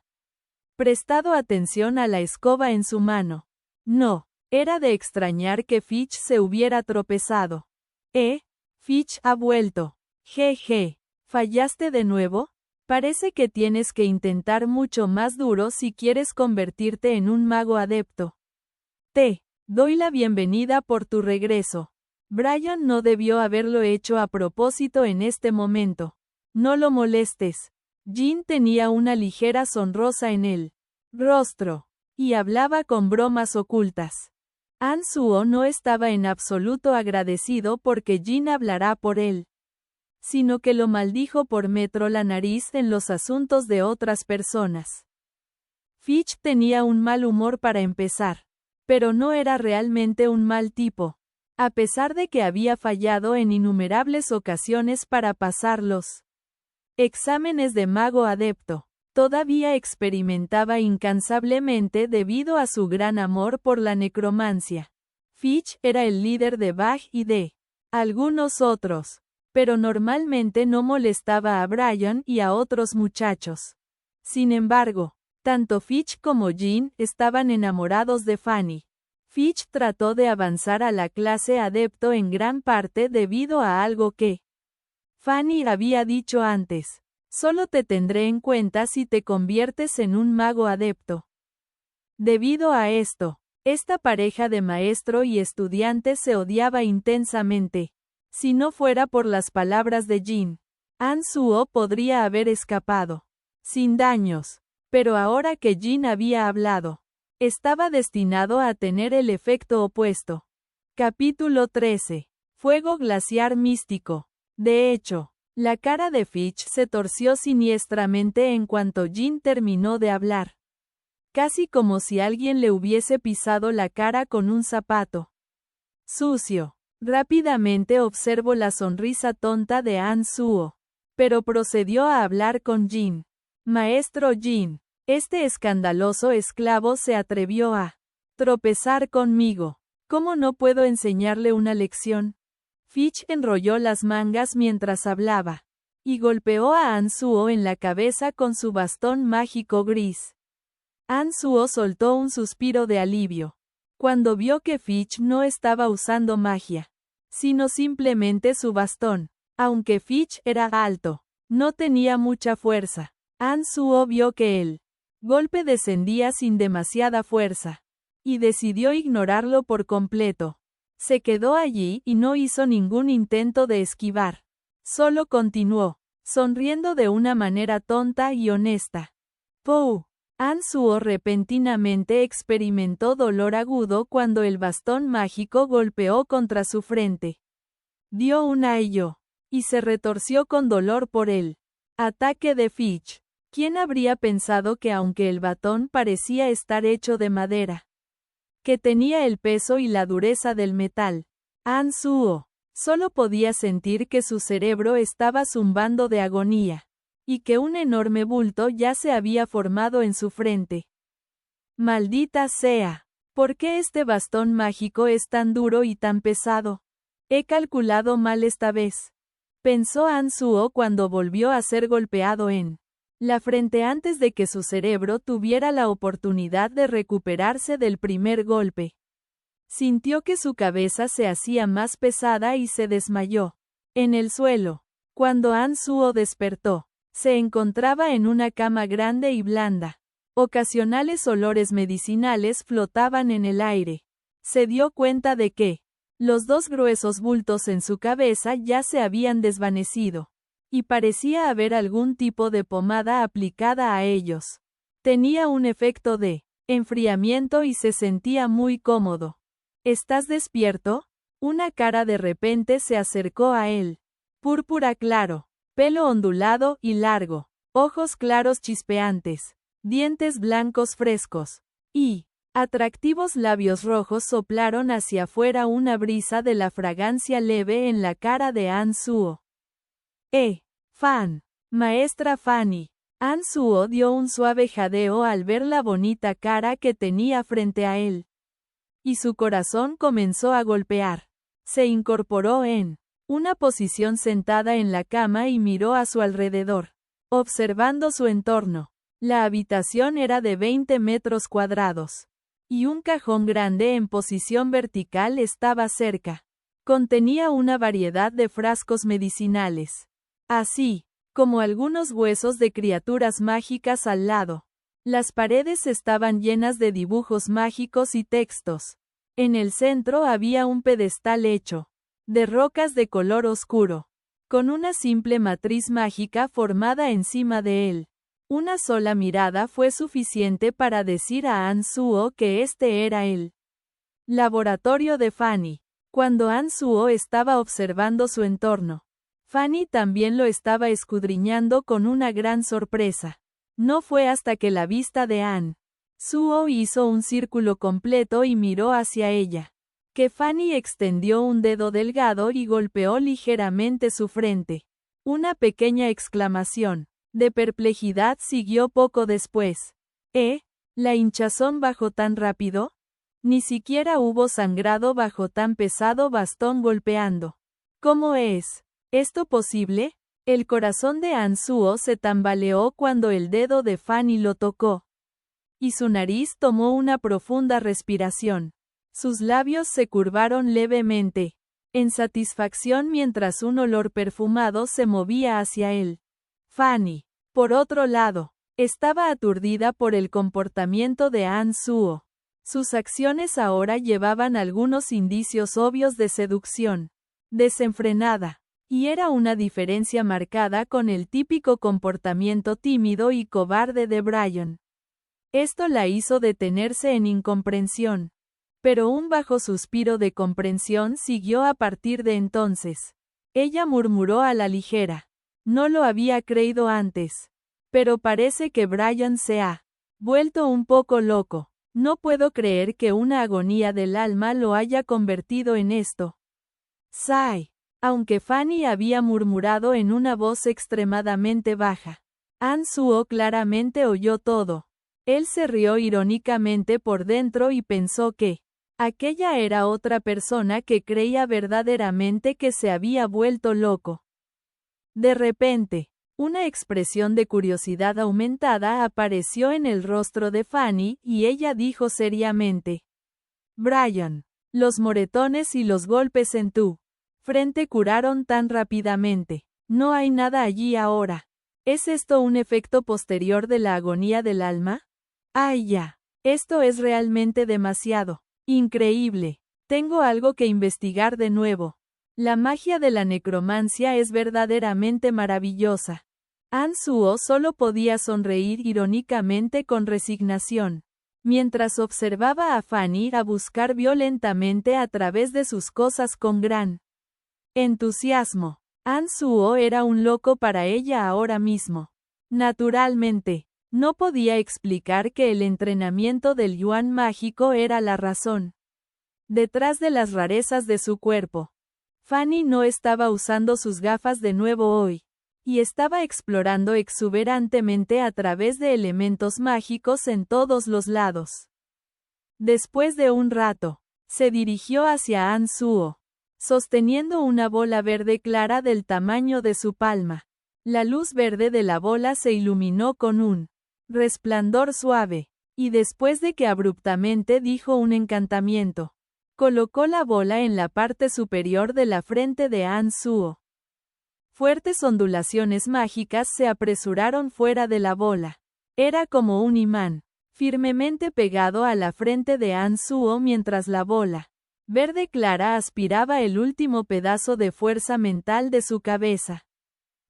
prestado atención a la escoba en su mano. No, era de extrañar que Fitch se hubiera tropezado. Fitch ha vuelto. Jeje. ¿Fallaste de nuevo? Parece que tienes que intentar mucho más duro si quieres convertirte en un mago adepto. Te doy la bienvenida por tu regreso. Brian no debió haberlo hecho a propósito en este momento. No lo molestes. Jin tenía una ligera sonrisa en el rostro, y hablaba con bromas ocultas. Ansuo no estaba en absoluto agradecido porque Jin hablará por él, sino que lo maldijo por meter la nariz en los asuntos de otras personas. Fitch tenía un mal humor para empezar, pero no era realmente un mal tipo. A pesar de que había fallado en innumerables ocasiones para pasar los exámenes de mago adepto, todavía experimentaba incansablemente debido a su gran amor por la necromancia. Fitch era el líder de Bag y de algunos otros, pero normalmente no molestaba a Brian y a otros muchachos. Sin embargo, tanto Fitch como Jin estaban enamorados de Fanny. Fitch trató de avanzar a la clase adepto en gran parte debido a algo que Fanny había dicho antes. Solo te tendré en cuenta si te conviertes en un mago adepto. Debido a esto, esta pareja de maestro y estudiante se odiaba intensamente. Si no fuera por las palabras de Jin, Ansuo podría haber escapado sin daños. Pero ahora que Jin había hablado, estaba destinado a tener el efecto opuesto. Capítulo 13. Fuego glaciar místico. De hecho, la cara de Fitch se torció siniestramente en cuanto Jin terminó de hablar. Casi como si alguien le hubiese pisado la cara con un zapato sucio. Rápidamente observó la sonrisa tonta de Ansuo, pero procedió a hablar con Jin. Maestro Jin, este escandaloso esclavo se atrevió a tropezar conmigo. ¿Cómo no puedo enseñarle una lección? Fitch enrolló las mangas mientras hablaba, y golpeó a Ansuo en la cabeza con su bastón mágico gris. Ansuo soltó un suspiro de alivio cuando vio que Fitch no estaba usando magia, sino simplemente su bastón. Aunque Fitch era alto, no tenía mucha fuerza. Ansuo vio que el golpe descendía sin demasiada fuerza, y decidió ignorarlo por completo. Se quedó allí y no hizo ningún intento de esquivar. Solo continuó, sonriendo de una manera tonta y honesta. ¡Pou! Ansuo repentinamente experimentó dolor agudo cuando el bastón mágico golpeó contra su frente. Dio un aillo, y se retorció con dolor por el ataque de Fitch. ¿Quién habría pensado que aunque el batón parecía estar hecho de madera, que tenía el peso y la dureza del metal? Ansuo solo podía sentir que su cerebro estaba zumbando de agonía, y que un enorme bulto ya se había formado en su frente. Maldita sea, ¿por qué este bastón mágico es tan duro y tan pesado? He calculado mal esta vez, pensó Ansuo cuando volvió a ser golpeado en la frente antes de que su cerebro tuviera la oportunidad de recuperarse del primer golpe. Sintió que su cabeza se hacía más pesada y se desmayó. En el suelo. Cuando An-Suo despertó, se encontraba en una cama grande y blanda. Ocasionales olores medicinales flotaban en el aire. Se dio cuenta de que los dos gruesos bultos en su cabeza ya se habían desvanecido, y parecía haber algún tipo de pomada aplicada a ellos. Tenía un efecto de enfriamiento y se sentía muy cómodo. ¿Estás despierto? Una cara de repente se acercó a él. Púrpura claro, pelo ondulado y largo, ojos claros chispeantes, dientes blancos frescos, y atractivos labios rojos soplaron hacia afuera una brisa de la fragancia leve en la cara de An-Suo. Maestra Fanny. An-Suo dio un suave jadeo al ver la bonita cara que tenía frente a él. Y su corazón comenzó a golpear. Se incorporó en una posición sentada en la cama y miró a su alrededor, observando su entorno. La habitación era de 20 metros cuadrados. Y un cajón grande en posición vertical estaba cerca. Contenía una variedad de frascos medicinales, así como algunos huesos de criaturas mágicas al lado. Las paredes estaban llenas de dibujos mágicos y textos. En el centro había un pedestal hecho de rocas de color oscuro, con una simple matriz mágica formada encima de él. Una sola mirada fue suficiente para decir a An-Suo que este era el laboratorio de Fanny. Cuando An-Suo estaba observando su entorno, Fanny también lo estaba escudriñando con una gran sorpresa. No fue hasta que la vista de An-Suo hizo un círculo completo y miró hacia ella, que Fanny extendió un dedo delgado y golpeó ligeramente su frente. Una pequeña exclamación de perplejidad siguió poco después. ¿La hinchazón bajó tan rápido? Ni siquiera hubo sangrado bajo tan pesado bastón golpeando. ¿Cómo es esto posible? El corazón de An-Suo se tambaleó cuando el dedo de Fanny lo tocó. Y su nariz tomó una profunda respiración. Sus labios se curvaron levemente, en satisfacción mientras un olor perfumado se movía hacia él. Fanny, por otro lado, estaba aturdida por el comportamiento de An-Suo. Sus acciones ahora llevaban algunos indicios obvios de seducción desenfrenada, y era una diferencia marcada con el típico comportamiento tímido y cobarde de Brian. Esto la hizo detenerse en incomprensión. Pero un bajo suspiro de comprensión siguió a partir de entonces. Ella murmuró a la ligera. No lo había creído antes. Pero parece que Brian se ha vuelto un poco loco. No puedo creer que una agonía del alma lo haya convertido en esto. Sigh. Aunque Fanny había murmurado en una voz extremadamente baja, An-Suo claramente oyó todo. Él se rió irónicamente por dentro y pensó que aquella era otra persona que creía verdaderamente que se había vuelto loco. De repente, una expresión de curiosidad aumentada apareció en el rostro de Fanny y ella dijo seriamente: Brian, los moretones y los golpes en tu frente curaron tan rápidamente. No hay nada allí ahora. ¿Es esto un efecto posterior de la agonía del alma? ¡Ay ya! Esto es realmente demasiado. Increíble. Tengo algo que investigar de nuevo. La magia de la necromancia es verdaderamente maravillosa. An-Suo solo podía sonreír irónicamente con resignación, mientras observaba a Fanny a buscar violentamente a través de sus cosas con gran entusiasmo. An-Suo era un loco para ella ahora mismo. Naturalmente, no podía explicar que el entrenamiento del yuan mágico era la razón detrás de las rarezas de su cuerpo. Fanny no estaba usando sus gafas de nuevo hoy, y estaba explorando exuberantemente a través de elementos mágicos en todos los lados. Después de un rato, se dirigió hacia An-Suo, sosteniendo una bola verde clara del tamaño de su palma. La luz verde de la bola se iluminó con un resplandor suave, y después de que abruptamente dijo un encantamiento, colocó la bola en la parte superior de la frente de An Suo. Fuertes ondulaciones mágicas se apresuraron fuera de la bola. Era como un imán, firmemente pegado a la frente de An Suo mientras la bola verde clara aspiraba el último pedazo de fuerza mental de su cabeza.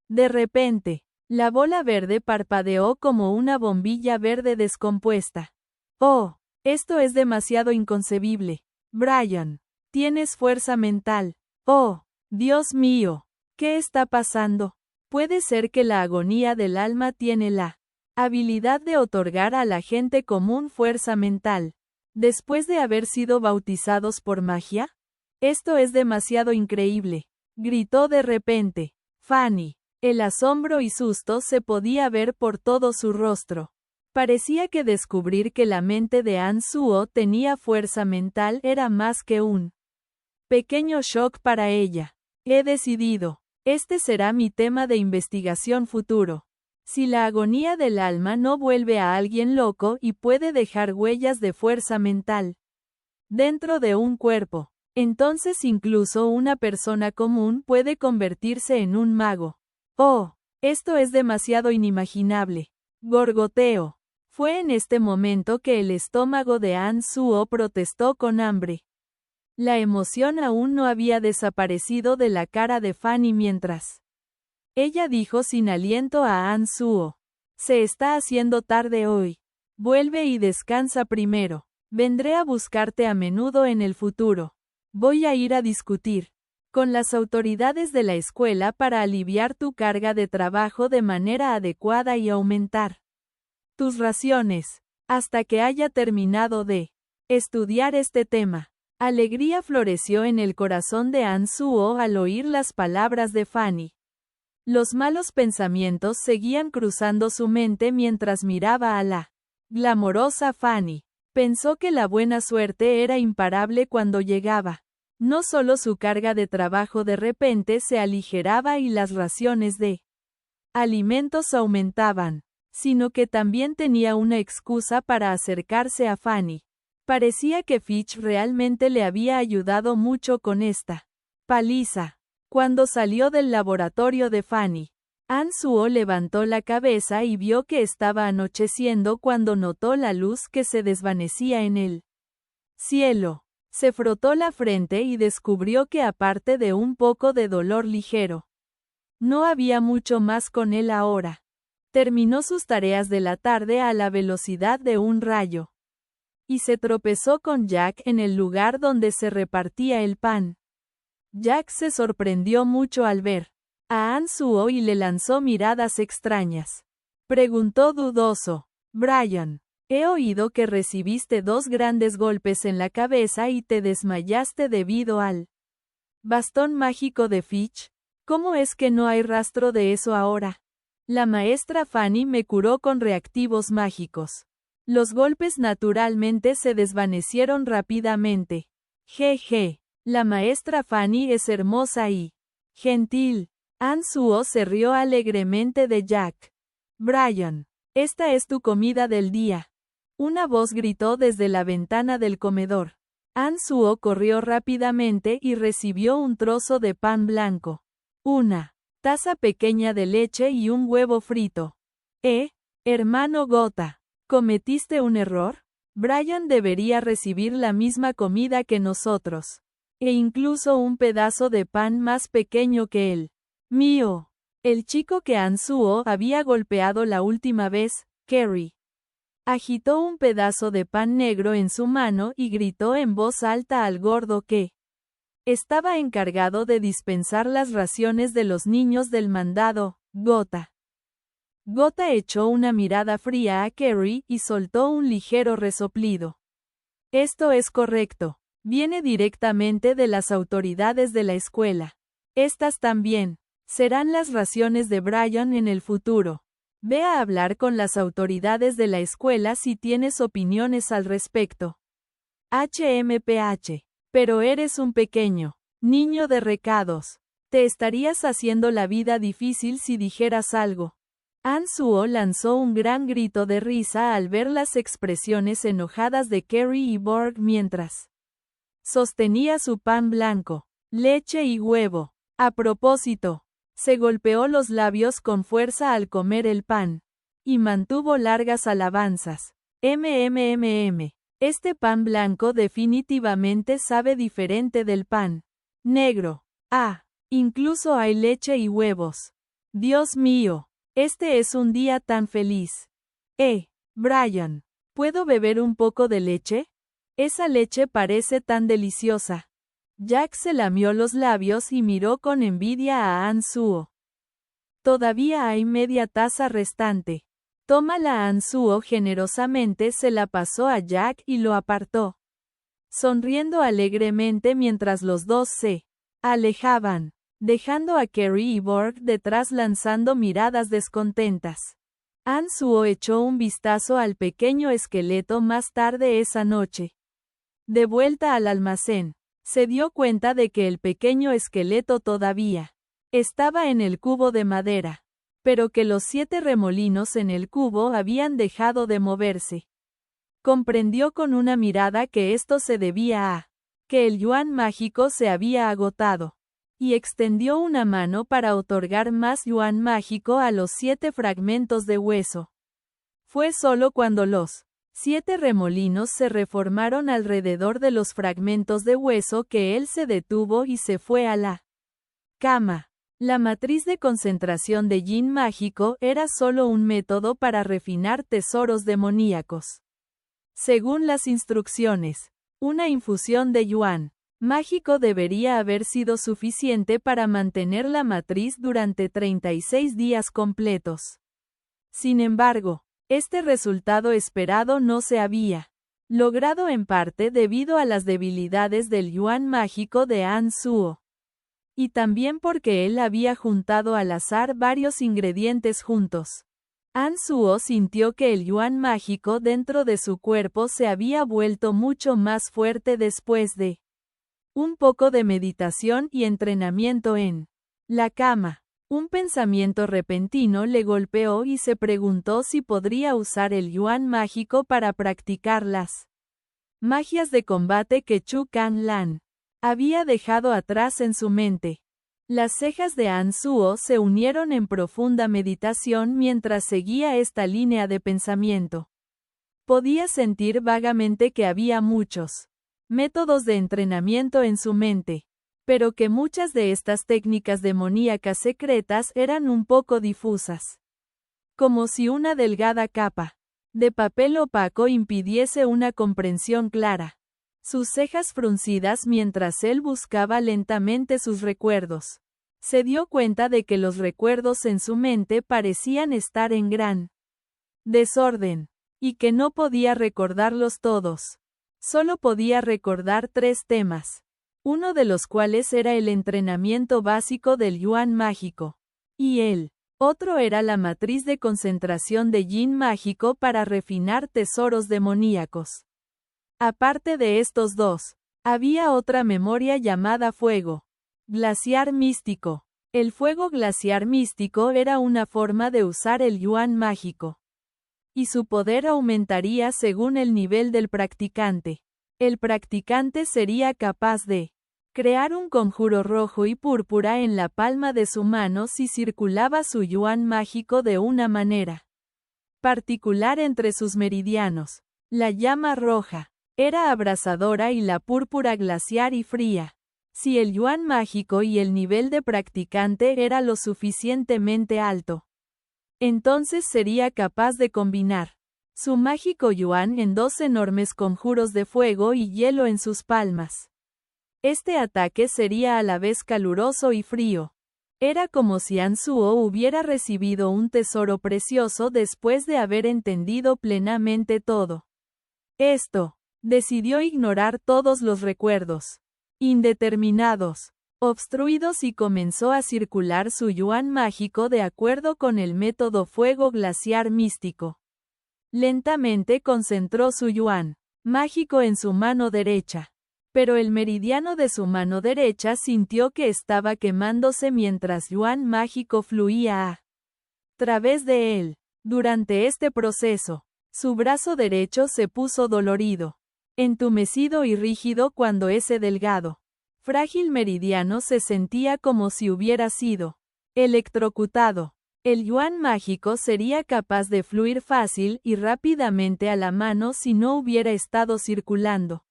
De repente, la bola verde parpadeó como una bombilla verde descompuesta. Oh, esto es demasiado inconcebible. Brian, tienes fuerza mental. Oh, Dios mío, ¿qué está pasando? Puede ser que la agonía del alma tiene la habilidad de otorgar a la gente común fuerza mental. Después de haber sido bautizados por magia. Esto es demasiado increíble, gritó de repente Fanny. El asombro y susto se podía ver por todo su rostro. Parecía que descubrir que la mente de An Suo tenía fuerza mental era más que un pequeño shock para ella. He decidido. Este será mi tema de investigación futuro. Si la agonía del alma no vuelve a alguien loco y puede dejar huellas de fuerza mental dentro de un cuerpo, entonces incluso una persona común puede convertirse en un mago. Oh, esto es demasiado inimaginable. Gorgoteo. Fue en este momento que el estómago de An Suo protestó con hambre. La emoción aún no había desaparecido de la cara de Fanny mientras ella dijo sin aliento a An Suo. Se está haciendo tarde hoy. Vuelve y descansa primero. Vendré a buscarte a menudo en el futuro. Voy a ir a discutir con las autoridades de la escuela para aliviar tu carga de trabajo de manera adecuada y aumentar tus raciones, hasta que haya terminado de estudiar este tema. Alegría floreció en el corazón de An Suo al oír las palabras de Fanny. Los malos pensamientos seguían cruzando su mente mientras miraba a la glamorosa Fanny. Pensó que la buena suerte era imparable cuando llegaba. No solo su carga de trabajo de repente se aligeraba y las raciones de alimentos aumentaban, sino que también tenía una excusa para acercarse a Fanny. Parecía que Fitch realmente le había ayudado mucho con esta paliza. Cuando salió del laboratorio de Fanny, An Suo levantó la cabeza y vio que estaba anocheciendo cuando notó la luz que se desvanecía en el cielo. Se frotó la frente y descubrió que aparte de un poco de dolor ligero, no había mucho más con él ahora. Terminó sus tareas de la tarde a la velocidad de un rayo. Y se tropezó con Jack en el lugar donde se repartía el pan. Jack se sorprendió mucho al ver a An Suo y le lanzó miradas extrañas. Preguntó dudoso, Brian, he oído que recibiste 2 grandes golpes en la cabeza y te desmayaste debido al bastón mágico de Fitch. ¿Cómo es que no hay rastro de eso ahora? La maestra Fanny me curó con reactivos mágicos. Los golpes naturalmente se desvanecieron rápidamente. Jeje. La maestra Fanny es hermosa y gentil. An Suo se rió alegremente de Jack. Brian, esta es tu comida del día. Una voz gritó desde la ventana del comedor. An Suo corrió rápidamente y recibió un trozo de pan blanco, una taza pequeña de leche y un huevo frito. Hermano Gota, ¿cometiste un error? Brian debería recibir la misma comida que nosotros. E incluso un pedazo de pan más pequeño que el mío. El chico que An Suo había golpeado la última vez, Kerry, agitó un pedazo de pan negro en su mano y gritó en voz alta al gordo que estaba encargado de dispensar las raciones de los niños del mandado, Gota. Gota echó una mirada fría a Kerry y soltó un ligero resoplido. Esto es correcto. Viene directamente de las autoridades de la escuela. Estas también serán las raciones de Brian en el futuro. Ve a hablar con las autoridades de la escuela si tienes opiniones al respecto. HMPH. Pero eres un pequeño niño de recados. Te estarías haciendo la vida difícil si dijeras algo. Ansuo lanzó un gran grito de risa al ver las expresiones enojadas de Carrie y Borg mientras sostenía su pan blanco, leche y huevo. A propósito, se golpeó los labios con fuerza al comer el pan. Y mantuvo largas alabanzas. Este pan blanco definitivamente sabe diferente del pan negro. Ah, incluso hay leche y huevos. Dios mío, este es un día tan feliz. Brian, ¿puedo beber un poco de leche? Esa leche parece tan deliciosa. Jack se lamió los labios y miró con envidia a Ansuo. Todavía hay media taza restante. Tómala. Ansuo generosamente se la pasó a Jack y lo apartó, sonriendo alegremente mientras los dos se alejaban, dejando a Carrie y Borg detrás lanzando miradas descontentas. Ansuo echó un vistazo al pequeño esqueleto más tarde esa noche. De vuelta al almacén, se dio cuenta de que el pequeño esqueleto todavía estaba en el cubo de madera, pero que los 7 remolinos en el cubo habían dejado de moverse. Comprendió con una mirada que esto se debía a que el yuan mágico se había agotado, y extendió una mano para otorgar más yuan mágico a los 7 fragmentos de hueso. Fue solo cuando los 7 remolinos se reformaron alrededor de los fragmentos de hueso que él se detuvo y se fue a la cama. La matriz de concentración de yin mágico era solo un método para refinar tesoros demoníacos. Según las instrucciones, una infusión de yuan mágico debería haber sido suficiente para mantener la matriz durante 36 días completos. Sin embargo, este resultado esperado no se había logrado en parte debido a las debilidades del yuan mágico de Ansuo. Y también porque él había juntado al azar varios ingredientes juntos. Ansuo sintió que el yuan mágico dentro de su cuerpo se había vuelto mucho más fuerte después de un poco de meditación y entrenamiento en la cama. Un pensamiento repentino le golpeó y se preguntó si podría usar el yuan mágico para practicar las magias de combate que Chu Kang Lan había dejado atrás en su mente. Las cejas de Ansuo se unieron en profunda meditación mientras seguía esta línea de pensamiento. Podía sentir vagamente que había muchos métodos de entrenamiento en su mente, pero que muchas de estas técnicas demoníacas secretas eran un poco difusas. Como si una delgada capa de papel opaco impidiese una comprensión clara. Sus cejas fruncidas mientras él buscaba lentamente sus recuerdos. Se dio cuenta de que los recuerdos en su mente parecían estar en gran desorden, y que no podía recordarlos todos. Solo podía recordar 3 temas. Uno de los cuales era el entrenamiento básico del yuan mágico. Y el otro era la matriz de concentración de yin mágico para refinar tesoros demoníacos. Aparte de estos 2, había otra memoria llamada fuego glaciar místico. El fuego glaciar místico era una forma de usar el yuan mágico. Y su poder aumentaría según el nivel del practicante. El practicante sería capaz de crear un conjuro rojo y púrpura en la palma de su mano si circulaba su yuan mágico de una manera particular entre sus meridianos. La llama roja era abrasadora y la púrpura glaciar y fría. Si el yuan mágico y el nivel de practicante era lo suficientemente alto, entonces sería capaz de combinar su mágico yuan en 2 enormes conjuros de fuego y hielo en sus palmas. Este ataque sería a la vez caluroso y frío. Era como si Ansuo hubiera recibido un tesoro precioso después de haber entendido plenamente todo. Decidió ignorar todos los recuerdos indeterminados, obstruidos y comenzó a circular su yuan mágico de acuerdo con el método fuego glaciar místico. Lentamente concentró su yuan mágico en su mano derecha. Pero el meridiano de su mano derecha sintió que estaba quemándose mientras yuan mágico fluía a través de él. Durante este proceso, su brazo derecho se puso dolorido, entumecido y rígido cuando ese delgado, frágil meridiano se sentía como si hubiera sido electrocutado. El yuan mágico sería capaz de fluir fácil y rápidamente a la mano si no hubiera estado circulando,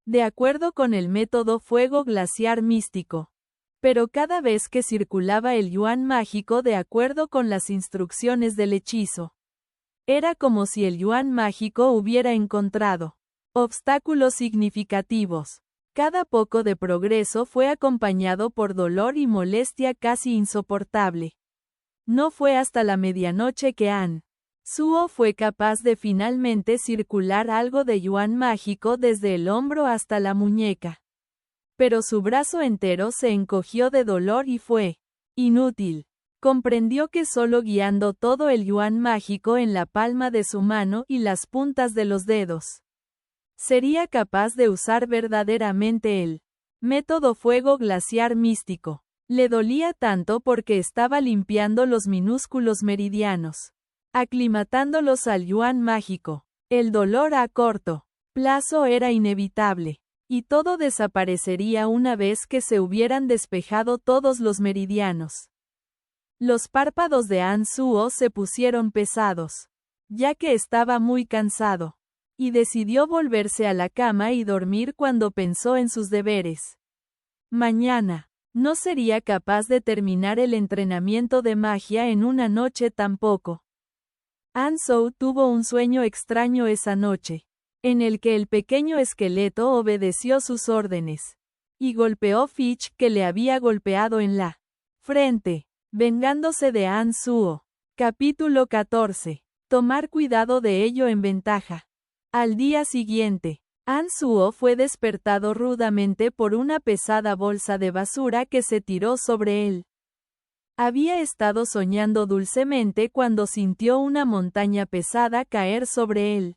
de acuerdo con el método fuego glaciar místico. Pero cada vez que circulaba el yuan mágico de acuerdo con las instrucciones del hechizo, era como si el yuan mágico hubiera encontrado obstáculos significativos. Cada poco de progreso fue acompañado por dolor y molestia casi insoportable. No fue hasta la medianoche que An Suo fue capaz de finalmente circular algo de yuan mágico desde el hombro hasta la muñeca. Pero su brazo entero se encogió de dolor y fue inútil. Comprendió que solo guiando todo el yuan mágico en la palma de su mano y las puntas de los dedos, sería capaz de usar verdaderamente el método fuego glaciar místico. Le dolía tanto porque estaba limpiando los minúsculos meridianos, aclimatándolos al yuan mágico. El dolor a corto plazo era inevitable, y todo desaparecería una vez que se hubieran despejado todos los meridianos. Los párpados de An Suo se pusieron pesados, ya que estaba muy cansado, y decidió volverse a la cama y dormir cuando pensó en sus deberes. Mañana, no sería capaz de terminar el entrenamiento de magia en una noche tampoco. An Suo tuvo un sueño extraño esa noche, en el que el pequeño esqueleto obedeció sus órdenes, y golpeó Fitch que le había golpeado en la frente. Vengándose de An Suo. Capítulo 14. Tomar cuidado de ello en ventaja. Al día siguiente, An Suo fue despertado rudamente por una pesada bolsa de basura que se tiró sobre él. Había estado soñando dulcemente cuando sintió una montaña pesada caer sobre él.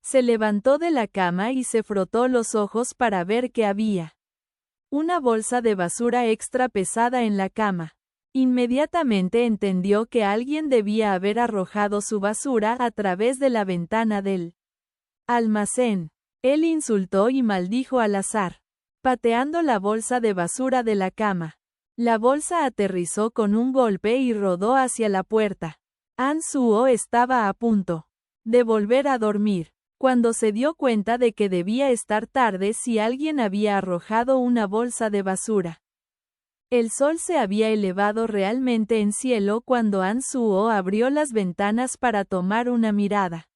Se levantó de la cama y se frotó los ojos para ver qué había. Una bolsa de basura extra pesada en la cama. Inmediatamente entendió que alguien debía haber arrojado su basura a través de la ventana del almacén. Él insultó y maldijo al azar, pateando la bolsa de basura de la cama. La bolsa aterrizó con un golpe y rodó hacia la puerta. An Suo estaba a punto de volver a dormir, cuando se dio cuenta de que debía estar tarde si alguien había arrojado una bolsa de basura. El sol se había elevado realmente en cielo cuando An Suo abrió las ventanas para tomar una mirada.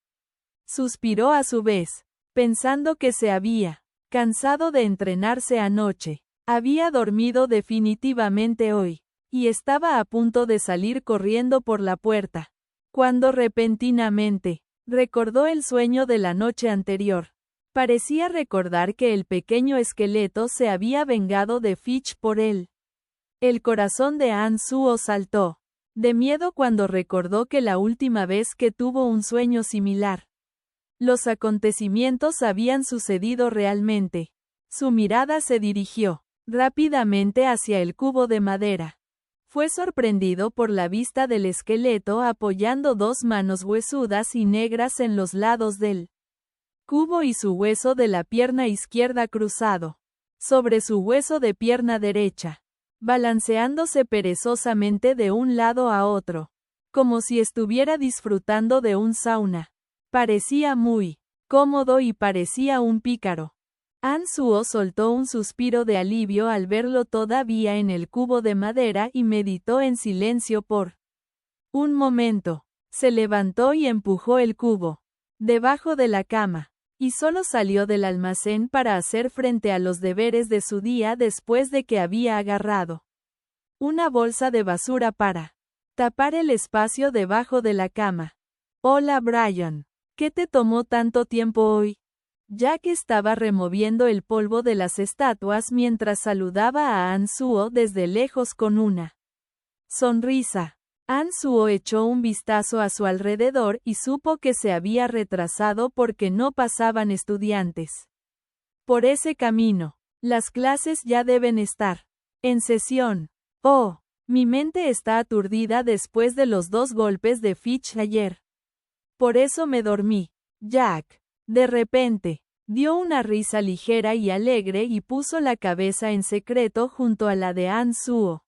Suspiró a su vez, pensando que se había cansado de entrenarse anoche. Había dormido definitivamente hoy, y estaba a punto de salir corriendo por la puerta, cuando repentinamente recordó el sueño de la noche anterior. Parecía recordar que el pequeño esqueleto se había vengado de Fitch por él. El corazón de An Suo saltó de miedo cuando recordó que la última vez que tuvo un sueño similar, los acontecimientos habían sucedido realmente. Su mirada se dirigió rápidamente hacia el cubo de madera. Fue sorprendido por la vista del esqueleto apoyando dos manos huesudas y negras en los lados del cubo y su hueso de la pierna izquierda cruzado sobre su hueso de pierna derecha, balanceándose perezosamente de un lado a otro, como si estuviera disfrutando de un sauna. Parecía muy cómodo y parecía un pícaro. An Suo soltó un suspiro de alivio al verlo todavía en el cubo de madera y meditó en silencio por un momento. Se levantó y empujó el cubo debajo de la cama, y solo salió del almacén para hacer frente a los deberes de su día después de que había agarrado una bolsa de basura para tapar el espacio debajo de la cama. Hola Brian. ¿Qué te tomó tanto tiempo hoy? Jack estaba removiendo el polvo de las estatuas mientras saludaba a An Suo desde lejos con una sonrisa. An Suo echó un vistazo a su alrededor y supo que se había retrasado porque no pasaban estudiantes. Por ese camino. Las clases ya deben estar en sesión. Oh, mi mente está aturdida después de los 2 golpes de Fitch ayer. Por eso me dormí. Jack, de repente, dio una risa ligera y alegre y puso la cabeza en secreto junto a la de An-Suo.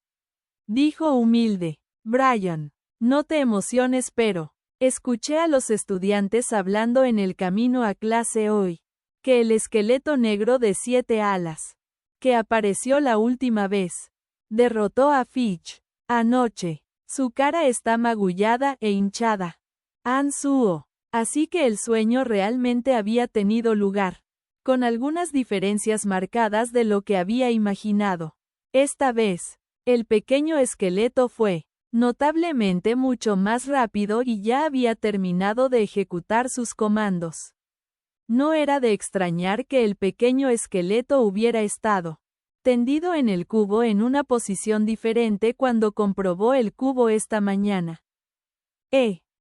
Dijo humilde, Brian, no te emociones, pero escuché a los estudiantes hablando en el camino a clase hoy, que el esqueleto negro de 7 alas, que apareció la última vez, derrotó a Fitch anoche. Su cara está magullada e hinchada. An-Suo. Así que el sueño realmente había tenido lugar, con algunas diferencias marcadas de lo que había imaginado. Esta vez, el pequeño esqueleto fue, notablemente mucho más rápido y ya había terminado de ejecutar sus comandos. No era de extrañar que el pequeño esqueleto hubiera estado tendido en el cubo en una posición diferente cuando comprobó el cubo esta mañana.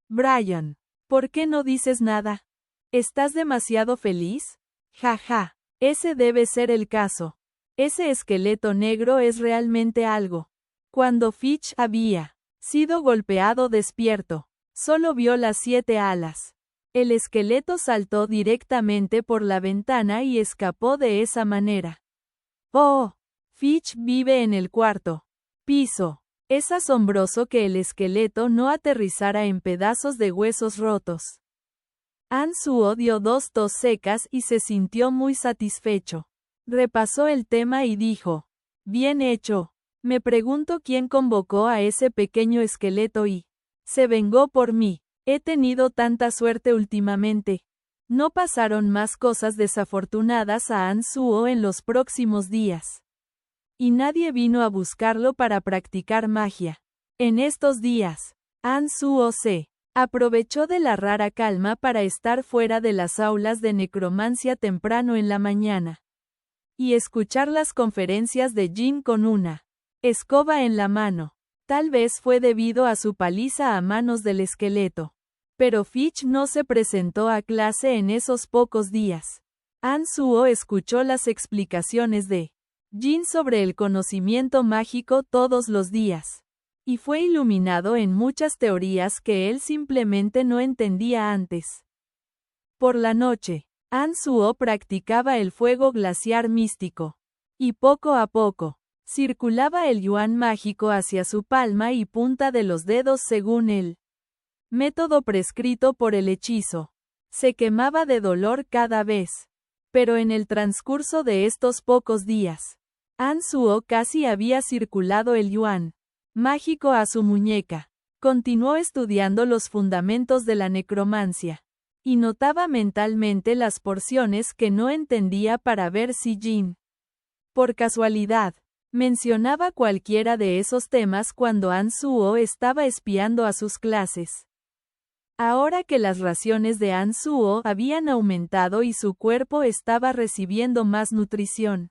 Brian, ¿por qué no dices nada? ¿Estás demasiado feliz? Jaja, ese debe ser el caso. Ese esqueleto negro es realmente algo. Cuando Fitch había sido golpeado despierto, solo vio las 7 alas. El esqueleto saltó directamente por la ventana y escapó de esa manera. Oh, Fitch vive en el 4º piso. Es asombroso que el esqueleto no aterrizara en pedazos de huesos rotos. An-Suo dio 2 tos secas y se sintió muy satisfecho. Repasó el tema y dijo, bien hecho. Me pregunto quién convocó a ese pequeño esqueleto y se vengó por mí. He tenido tanta suerte últimamente. No pasaron más cosas desafortunadas a An-Suo en los próximos días. Y nadie vino a buscarlo para practicar magia. En estos días, An-Suo se aprovechó de la rara calma para estar fuera de las aulas de necromancia temprano en la mañana. Y escuchar las conferencias de Jin con una escoba en la mano. Tal vez fue debido a su paliza a manos del esqueleto. Pero Fitch no se presentó a clase en esos pocos días. An-Suo escuchó las explicaciones de Jin sobre el conocimiento mágico todos los días. Y fue iluminado en muchas teorías que él simplemente no entendía antes. Por la noche, An-Suo practicaba el fuego glaciar místico. Y poco a poco, circulaba el yuan mágico hacia su palma y punta de los dedos según el método prescrito por el hechizo. Se quemaba de dolor cada vez. Pero en el transcurso de estos pocos días, An-Suo casi había circulado el yuan mágico a su muñeca. Continuó estudiando los fundamentos de la necromancia. Y notaba mentalmente las porciones que no entendía para ver si Jin, por casualidad, mencionaba cualquiera de esos temas cuando An-Suo estaba espiando a sus clases. Ahora que las raciones de An-Suo habían aumentado y su cuerpo estaba recibiendo más nutrición,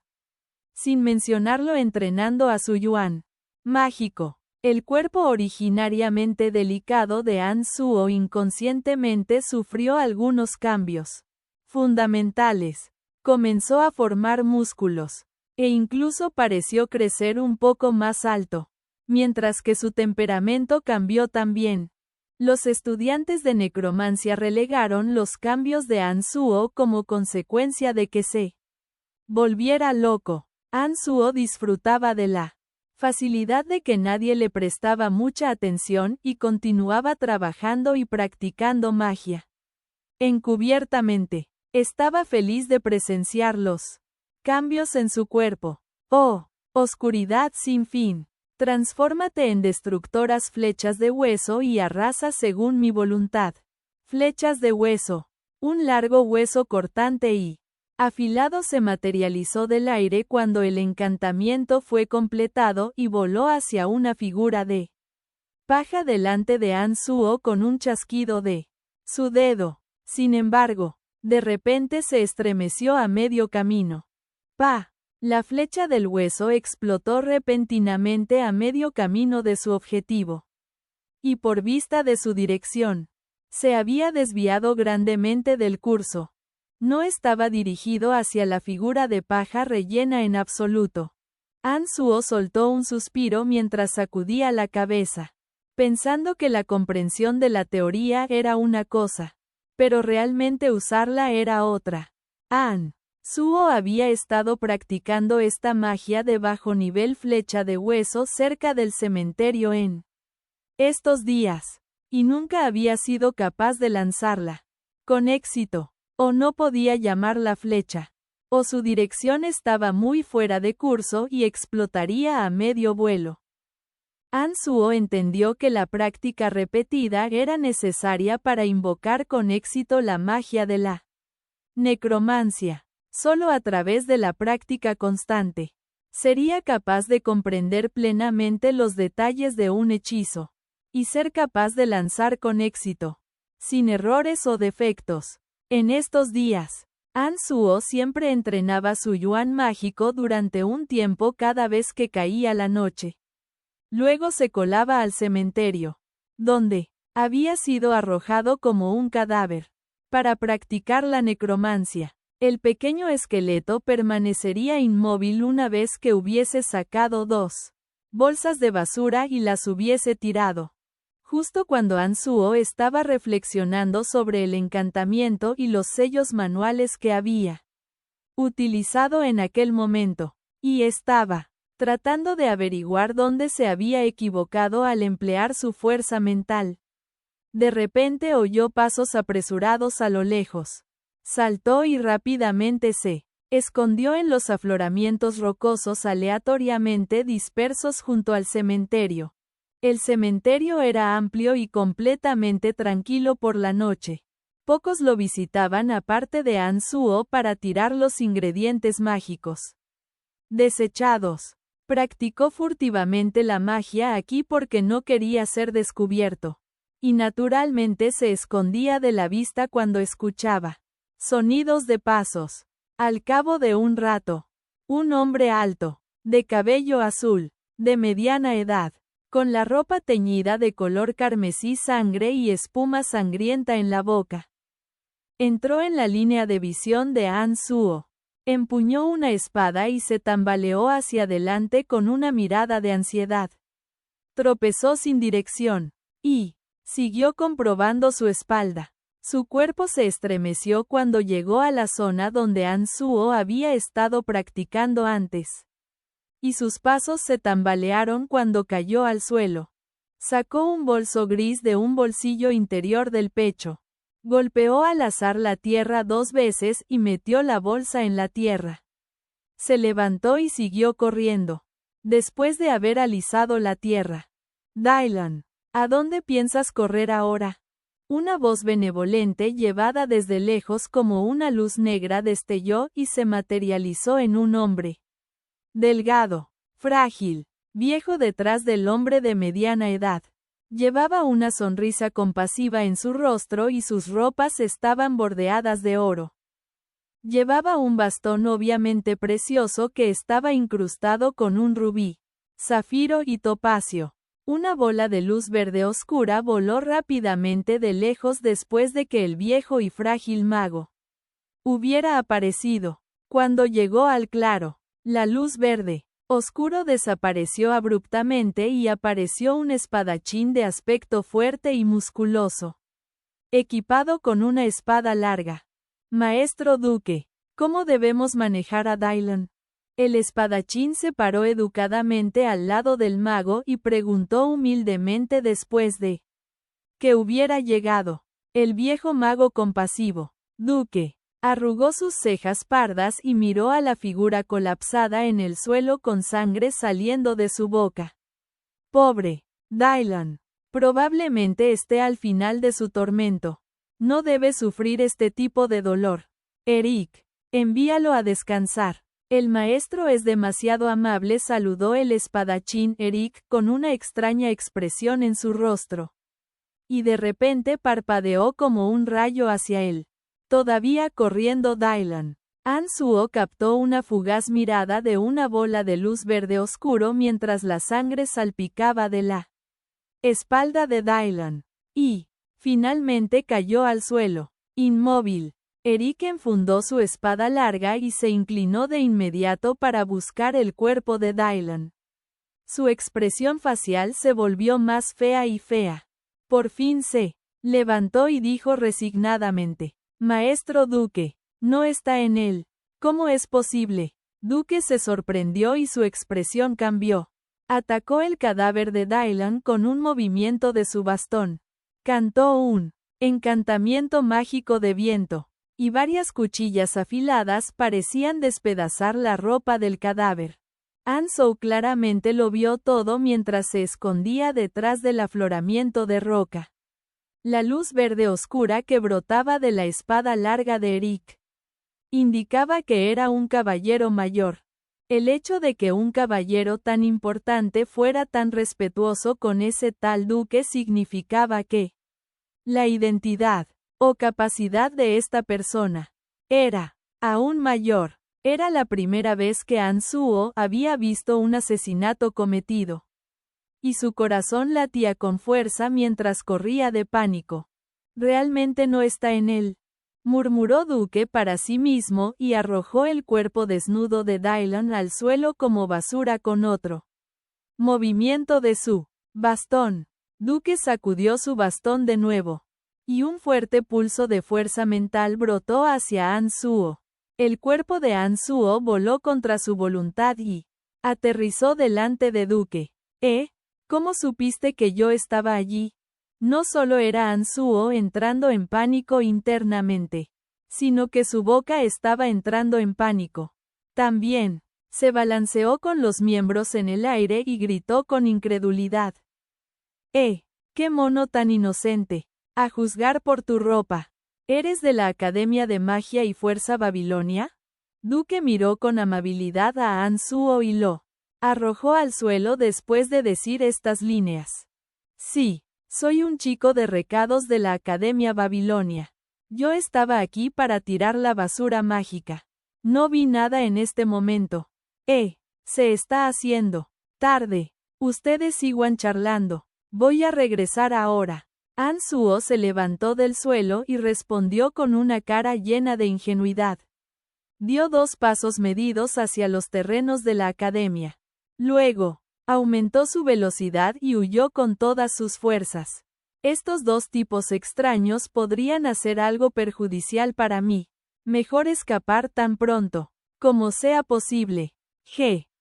sin mencionarlo entrenando a su yuan mágico, el cuerpo originariamente delicado de An-Suo inconscientemente sufrió algunos cambios fundamentales. Comenzó a formar músculos, e incluso pareció crecer un poco más alto, mientras que su temperamento cambió también. Los estudiantes de necromancia relegaron los cambios de An-Suo como consecuencia de que se volviera loco. An-Suo disfrutaba de la facilidad de que nadie le prestaba mucha atención y continuaba trabajando y practicando magia. Encubiertamente, estaba feliz de presenciar los cambios en su cuerpo. Oh, oscuridad sin fin. Transfórmate en destructoras flechas de hueso y arrasa según mi voluntad. Flechas de hueso. Un largo hueso cortante y afilado se materializó del aire cuando el encantamiento fue completado y voló hacia una figura de paja delante de An-Suo con un chasquido de su dedo. Sin embargo, de repente se estremeció a medio camino. ¡Pa! La flecha del hueso explotó repentinamente a medio camino de su objetivo. Y por vista de su dirección, se había desviado grandemente del curso. No estaba dirigido hacia la figura de paja rellena en absoluto. An Suo soltó un suspiro mientras sacudía la cabeza, pensando que la comprensión de la teoría era una cosa, pero realmente usarla era otra. An Suo había estado practicando esta magia de bajo nivel flecha de hueso cerca del cementerio en estos días, y nunca había sido capaz de lanzarla con éxito, o no podía llamar la flecha, o su dirección estaba muy fuera de curso y explotaría a medio vuelo. An Suo entendió que la práctica repetida era necesaria para invocar con éxito la magia de la necromancia. Solo a través de la práctica constante sería capaz de comprender plenamente los detalles de un hechizo, y ser capaz de lanzar con éxito, sin errores o defectos. En estos días, An Suo siempre entrenaba su yuan mágico durante un tiempo cada vez que caía la noche. Luego se colaba al cementerio, donde había sido arrojado como un cadáver, para practicar la necromancia. El pequeño esqueleto permanecería inmóvil una vez que hubiese sacado 2 bolsas de basura y las hubiese tirado. Justo cuando An Suo estaba reflexionando sobre el encantamiento y los sellos manuales que había utilizado en aquel momento, y estaba tratando de averiguar dónde se había equivocado al emplear su fuerza mental. De repente oyó pasos apresurados a lo lejos. Saltó y rápidamente se escondió en los afloramientos rocosos aleatoriamente dispersos junto al cementerio. El cementerio era amplio y completamente tranquilo por la noche. Pocos lo visitaban aparte de An Suo para tirar los ingredientes mágicos desechados. Practicó furtivamente la magia aquí porque no quería ser descubierto, y naturalmente se escondía de la vista cuando escuchaba sonidos de pasos. Al cabo de un rato, un hombre alto, de cabello azul, de mediana edad, con la ropa teñida de color carmesí sangre y espuma sangrienta en la boca, entró en la línea de visión de An Suo. Empuñó una espada y se tambaleó hacia adelante con una mirada de ansiedad. Tropezó sin dirección, y siguió comprobando su espalda. Su cuerpo se estremeció cuando llegó a la zona donde An Suo había estado practicando antes. Y sus pasos se tambalearon cuando cayó al suelo. Sacó un bolso gris de un bolsillo interior del pecho. Golpeó al azar la tierra 2 veces y metió la bolsa en la tierra. Se levantó y siguió corriendo, después de haber alisado la tierra. Dylan, ¿a dónde piensas correr ahora? Una voz benevolente llevada desde lejos como una luz negra destelló y se materializó en un hombre delgado, frágil, viejo detrás del hombre de mediana edad. Llevaba una sonrisa compasiva en su rostro y sus ropas estaban bordeadas de oro. Llevaba un bastón obviamente precioso que estaba incrustado con un rubí, zafiro y topacio. Una bola de luz verde oscura voló rápidamente de lejos después de que el viejo y frágil mago hubiera aparecido. Cuando llegó al claro, la luz verde oscuro desapareció abruptamente y apareció un espadachín de aspecto fuerte y musculoso, equipado con una espada larga. Maestro Duque, ¿cómo debemos manejar a Dylan? El espadachín se paró educadamente al lado del mago y preguntó humildemente después de que hubiera llegado. El viejo mago compasivo, Duque, arrugó sus cejas pardas y miró a la figura colapsada en el suelo con sangre saliendo de su boca. Pobre Dylan. Probablemente esté al final de su tormento. No debe sufrir este tipo de dolor. Eric, envíalo a descansar. El maestro es demasiado amable, saludó el espadachín Eric con una extraña expresión en su rostro. Y de repente parpadeó como un rayo hacia él. Todavía corriendo Dylan. An Suo captó una fugaz mirada de una bola de luz verde oscuro mientras la sangre salpicaba de la espalda de Dylan. Y, finalmente cayó al suelo, inmóvil. Eric enfundó su espada larga y se inclinó de inmediato para buscar el cuerpo de Dylan. Su expresión facial se volvió más fea y fea. Por fin se levantó y dijo resignadamente: Maestro Duque, no está en él. ¿Cómo es posible? Duque se sorprendió y su expresión cambió. Atacó el cadáver de Dylan con un movimiento de su bastón. Cantó un encantamiento mágico de viento, y varias cuchillas afiladas parecían despedazar la ropa del cadáver. Ansou claramente lo vio todo mientras se escondía detrás del afloramiento de roca. La luz verde oscura que brotaba de la espada larga de Eric indicaba que era un caballero mayor. El hecho de que un caballero tan importante fuera tan respetuoso con ese tal duque significaba que la identidad o capacidad de esta persona era aún mayor. Era la primera vez que Ansou había visto un asesinato cometido. Y su corazón latía con fuerza mientras corría de pánico. Realmente no está en él, murmuró Duque para sí mismo y arrojó el cuerpo desnudo de Dylan al suelo como basura con otro movimiento de su bastón. Duque sacudió su bastón de nuevo, y un fuerte pulso de fuerza mental brotó hacia Ansou. El cuerpo de Ansou voló contra su voluntad y aterrizó delante de Duque. ¿Cómo supiste que yo estaba allí? No solo era Ansou entrando en pánico internamente, sino que su boca estaba entrando en pánico. También, se balanceó con los miembros en el aire y gritó con incredulidad. ¡Qué mono tan inocente! A juzgar por tu ropa. ¿Eres de la Academia de Magia y Fuerza Babilonia? Duque miró con amabilidad a Ansou y lo arrojó al suelo después de decir estas líneas. Sí, soy un chico de recados de la Academia Babilonia. Yo estaba aquí para tirar la basura mágica. No vi nada en este momento. Se está haciendo tarde. Ustedes sigan charlando. Voy a regresar ahora. Ansou se levantó del suelo y respondió con una cara llena de ingenuidad. Dio 2 pasos medidos hacia los terrenos de la academia. Luego, aumentó su velocidad y huyó con todas sus fuerzas. Estos 2 tipos extraños podrían hacer algo perjudicial para mí. Mejor escapar tan pronto como sea posible.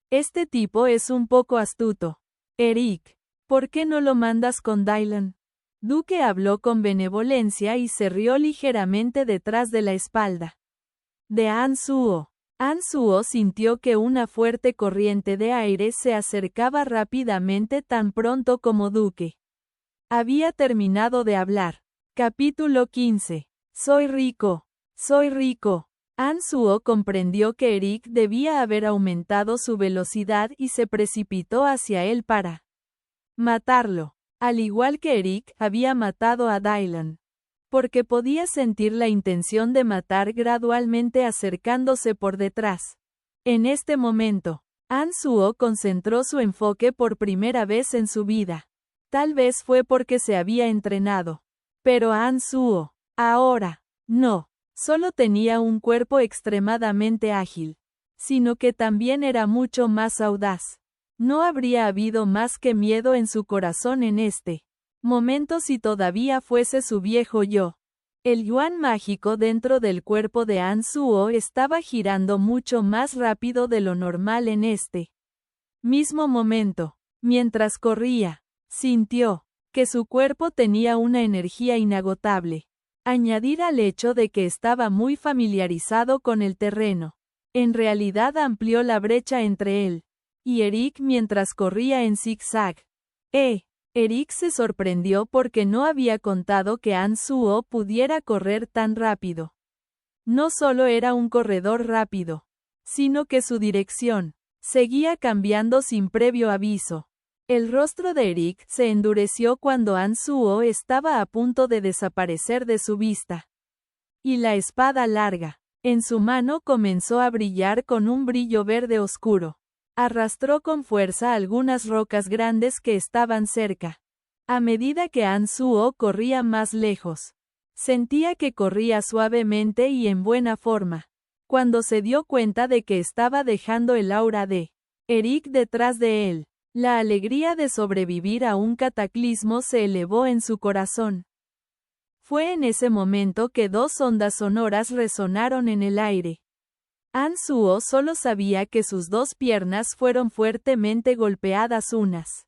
Este tipo es un poco astuto. Eric, ¿por qué no lo mandas con Dylan? Duque habló con benevolencia y se rió ligeramente detrás de la espalda de Ansou. Ansou sintió que una fuerte corriente de aire se acercaba rápidamente tan pronto como Duque había terminado de hablar. Capítulo 15. Soy rico. Soy rico. Ansou comprendió que Eric debía haber aumentado su velocidad y se precipitó hacia él para matarlo. Al igual que Eric había matado a Dylan. Porque podía sentir la intención de matar gradualmente acercándose por detrás. En este momento, Ansou concentró su enfoque por primera vez en su vida. Tal vez fue porque se había entrenado. Pero Ansou, ahora, no, solo tenía un cuerpo extremadamente ágil, sino que también era mucho más audaz. No habría habido más que miedo en su corazón en este momento si todavía fuese su viejo yo. El yuan mágico dentro del cuerpo de Ansou estaba girando mucho más rápido de lo normal en este mismo momento. Mientras corría, sintió que su cuerpo tenía una energía inagotable. Añadir al hecho de que estaba muy familiarizado con el terreno, en realidad amplió la brecha entre él y Eric mientras corría en zigzag. Eric se sorprendió porque no había contado que Ansou pudiera correr tan rápido. No solo era un corredor rápido, sino que su dirección seguía cambiando sin previo aviso. El rostro de Eric se endureció cuando Ansou estaba a punto de desaparecer de su vista. Y la espada larga, en su mano comenzó a brillar con un brillo verde oscuro. Arrastró con fuerza algunas rocas grandes que estaban cerca. A medida que Ansou corría más lejos, Sentía que corría suavemente y en buena forma. Cuando se dio cuenta de que estaba dejando el aura de Eric detrás de él, la alegría de sobrevivir a un cataclismo se elevó en su corazón. Fue en ese momento que dos ondas sonoras resonaron en el aire. Anzuo solo sabía que sus dos piernas fueron fuertemente golpeadas unas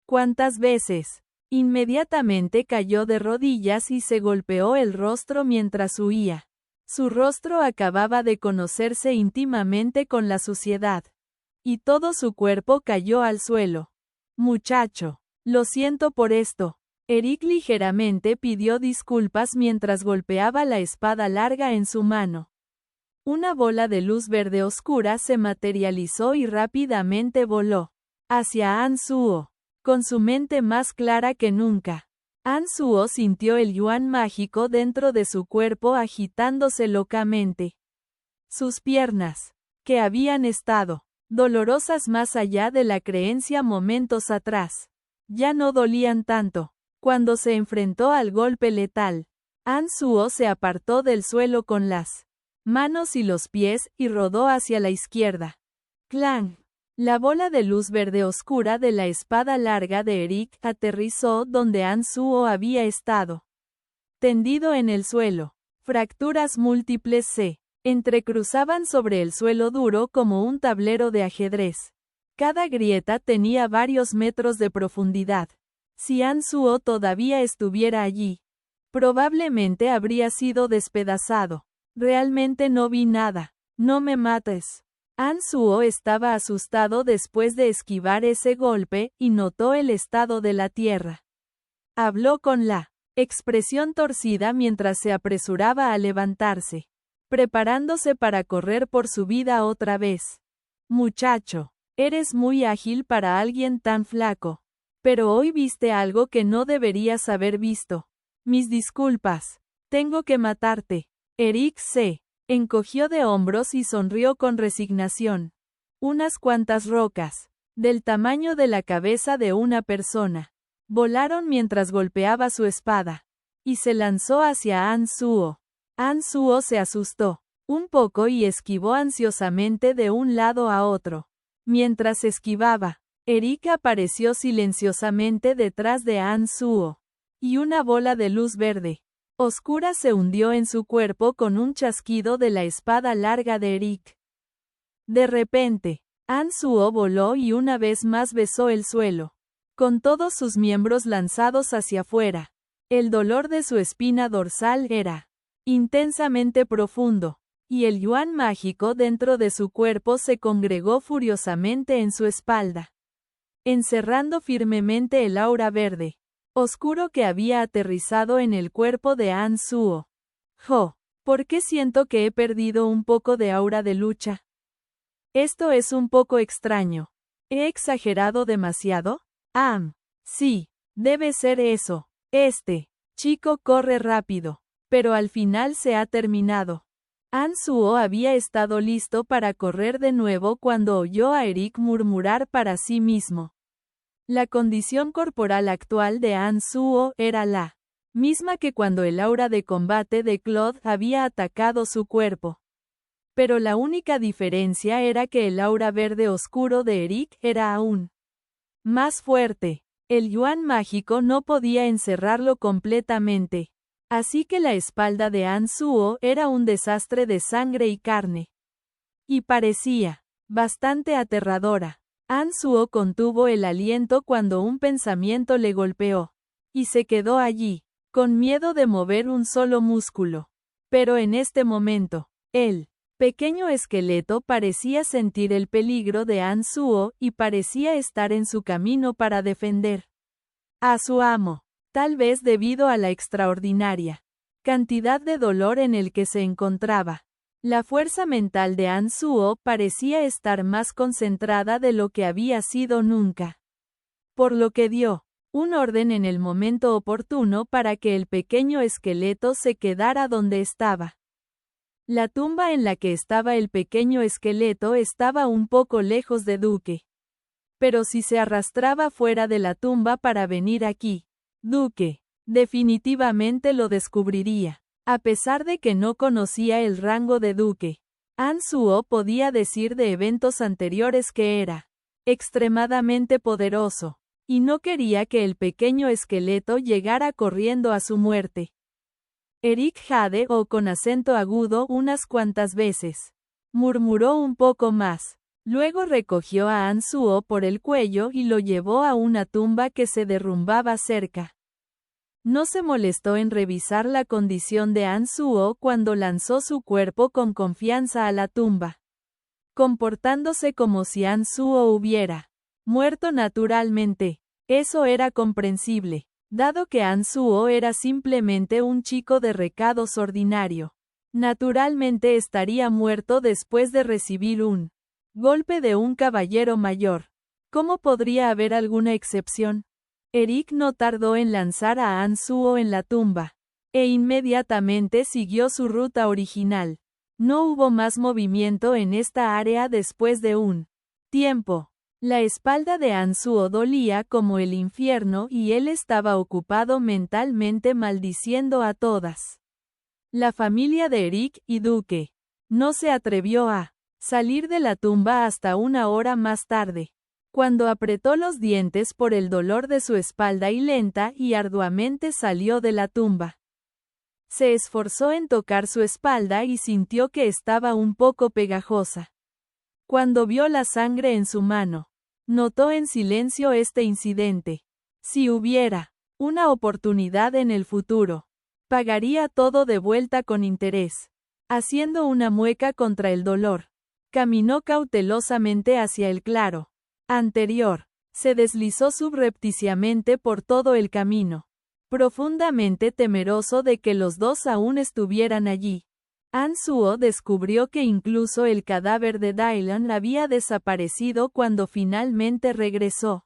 cuantas veces. Inmediatamente cayó de rodillas y se golpeó el rostro mientras huía. Su rostro acababa de conocerse íntimamente con la suciedad. Y todo su cuerpo cayó al suelo. Muchacho, lo siento por esto. Eric ligeramente pidió disculpas mientras golpeaba la espada larga en su mano. Una bola de luz verde oscura se materializó y rápidamente voló hacia Anzuo, con su mente más clara que nunca. Anzuo sintió el yuan mágico dentro de su cuerpo agitándose locamente. Sus piernas, que habían estado dolorosas más allá de la creencia momentos atrás, ya no dolían tanto. Cuando se enfrentó al golpe letal, Anzuo se apartó del suelo con las manos y los pies y rodó hacia la izquierda. ¡Clang! La bola de luz verde oscura de la espada larga de Eric aterrizó donde Anzuo había estado. Tendido en el suelo, fracturas múltiples se entrecruzaban sobre el suelo duro como un tablero de ajedrez. Cada grieta tenía varios metros de profundidad. Si Anzuo todavía estuviera allí, probablemente habría sido despedazado. Realmente no vi nada. No me mates. Anzuo estaba asustado después de esquivar ese golpe y notó el estado de la tierra. Habló con la expresión torcida mientras se apresuraba a levantarse, preparándose para correr por su vida otra vez. Muchacho, eres muy ágil para alguien tan flaco. Pero hoy viste algo que no deberías haber visto. Mis disculpas. Tengo que matarte. Eric se encogió de hombros y sonrió con resignación. Unas cuantas rocas, del tamaño de la cabeza de una persona, volaron mientras golpeaba su espada, y se lanzó hacia Anzuo. Anzuo se asustó un poco y esquivó ansiosamente de un lado a otro. Mientras esquivaba, Eric apareció silenciosamente detrás de Anzuo, y una bola de luz verde oscura se hundió en su cuerpo con un chasquido de la espada larga de Eric. De repente, Anzuo voló y una vez más besó el suelo, con todos sus miembros lanzados hacia afuera. El dolor de su espina dorsal era intensamente profundo, y el yuan mágico dentro de su cuerpo se congregó furiosamente en su espalda, encerrando firmemente el aura verde oscuro que había aterrizado en el cuerpo de Anzuo. ¿Por qué siento que he perdido un poco de aura de lucha? Esto es un poco extraño. ¿He exagerado demasiado? Sí, debe ser eso. Este chico corre rápido, pero al final se ha terminado. Anzuo había estado listo para correr de nuevo cuando oyó a Eric murmurar para sí mismo. La condición corporal actual de Anzuo era la misma que cuando el aura de combate de Claude había atacado su cuerpo. Pero la única diferencia era que el aura verde oscuro de Eric era aún más fuerte. El yuan mágico no podía encerrarlo completamente. Así que la espalda de Anzuo era un desastre de sangre y carne. Y parecía bastante aterradora. Anzuo contuvo el aliento cuando un pensamiento le golpeó, y se quedó allí, con miedo de mover un solo músculo. Pero en este momento, el pequeño esqueleto parecía sentir el peligro de Anzuo y parecía estar en su camino para defender a su amo, tal vez debido a la extraordinaria cantidad de dolor en el que se encontraba. La fuerza mental de Anzuo parecía estar más concentrada de lo que había sido nunca. Por lo que dio un orden en el momento oportuno para que el pequeño esqueleto se quedara donde estaba. La tumba en la que estaba el pequeño esqueleto estaba un poco lejos de Duque. Pero si se arrastraba fuera de la tumba para venir aquí, Duque Definitivamente lo descubriría. A pesar de que no conocía el rango de duque, An Suo podía decir de eventos anteriores que era extremadamente poderoso, y no quería que el pequeño esqueleto llegara corriendo a su muerte. Eric jadeó con acento agudo unas cuantas veces. Murmuró un poco más. Luego recogió a An Suo por el cuello y lo llevó a una tumba que se derrumbaba cerca. No se molestó en revisar la condición de An Suo cuando lanzó su cuerpo con confianza a la tumba, comportándose como si An Suo hubiera muerto naturalmente. Eso era comprensible, dado que An Suo era simplemente un chico de recados ordinario. Naturalmente estaría muerto después de recibir un golpe de un caballero mayor. ¿Cómo podría haber alguna excepción? Eric no tardó en lanzar a An Suo en la tumba, e inmediatamente siguió su ruta original. No hubo más movimiento en esta área después de un tiempo. La espalda de An Suo dolía como el infierno y él estaba ocupado mentalmente maldiciendo a todas. La familia de Eric y Duque. No se atrevió a salir de la tumba hasta una hora más tarde, cuando apretó los dientes por el dolor de su espalda y lenta y arduamente salió de la tumba. Se esforzó en tocar su espalda y sintió que estaba un poco pegajosa. Cuando vio la sangre en su mano, notó en silencio este incidente. Si hubiera una oportunidad en el futuro, pagaría todo de vuelta con interés. Haciendo una mueca contra el dolor, caminó cautelosamente hacia el claro anterior. Se deslizó subrepticiamente por todo el camino, profundamente temeroso de que los dos aún estuvieran allí. An Suo descubrió que incluso el cadáver de Dylan había desaparecido cuando finalmente regresó.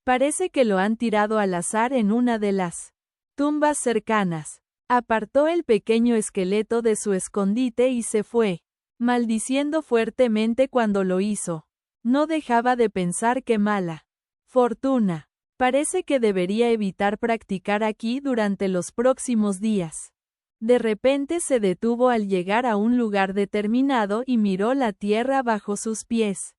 Parece que lo han tirado al azar en una de las tumbas cercanas. Apartó el pequeño esqueleto de su escondite y se fue, maldiciendo fuertemente cuando lo hizo. No dejaba de pensar qué mala fortuna. Parece que debería evitar practicar aquí durante los próximos días. De repente se detuvo al llegar a un lugar determinado y miró la tierra bajo sus pies.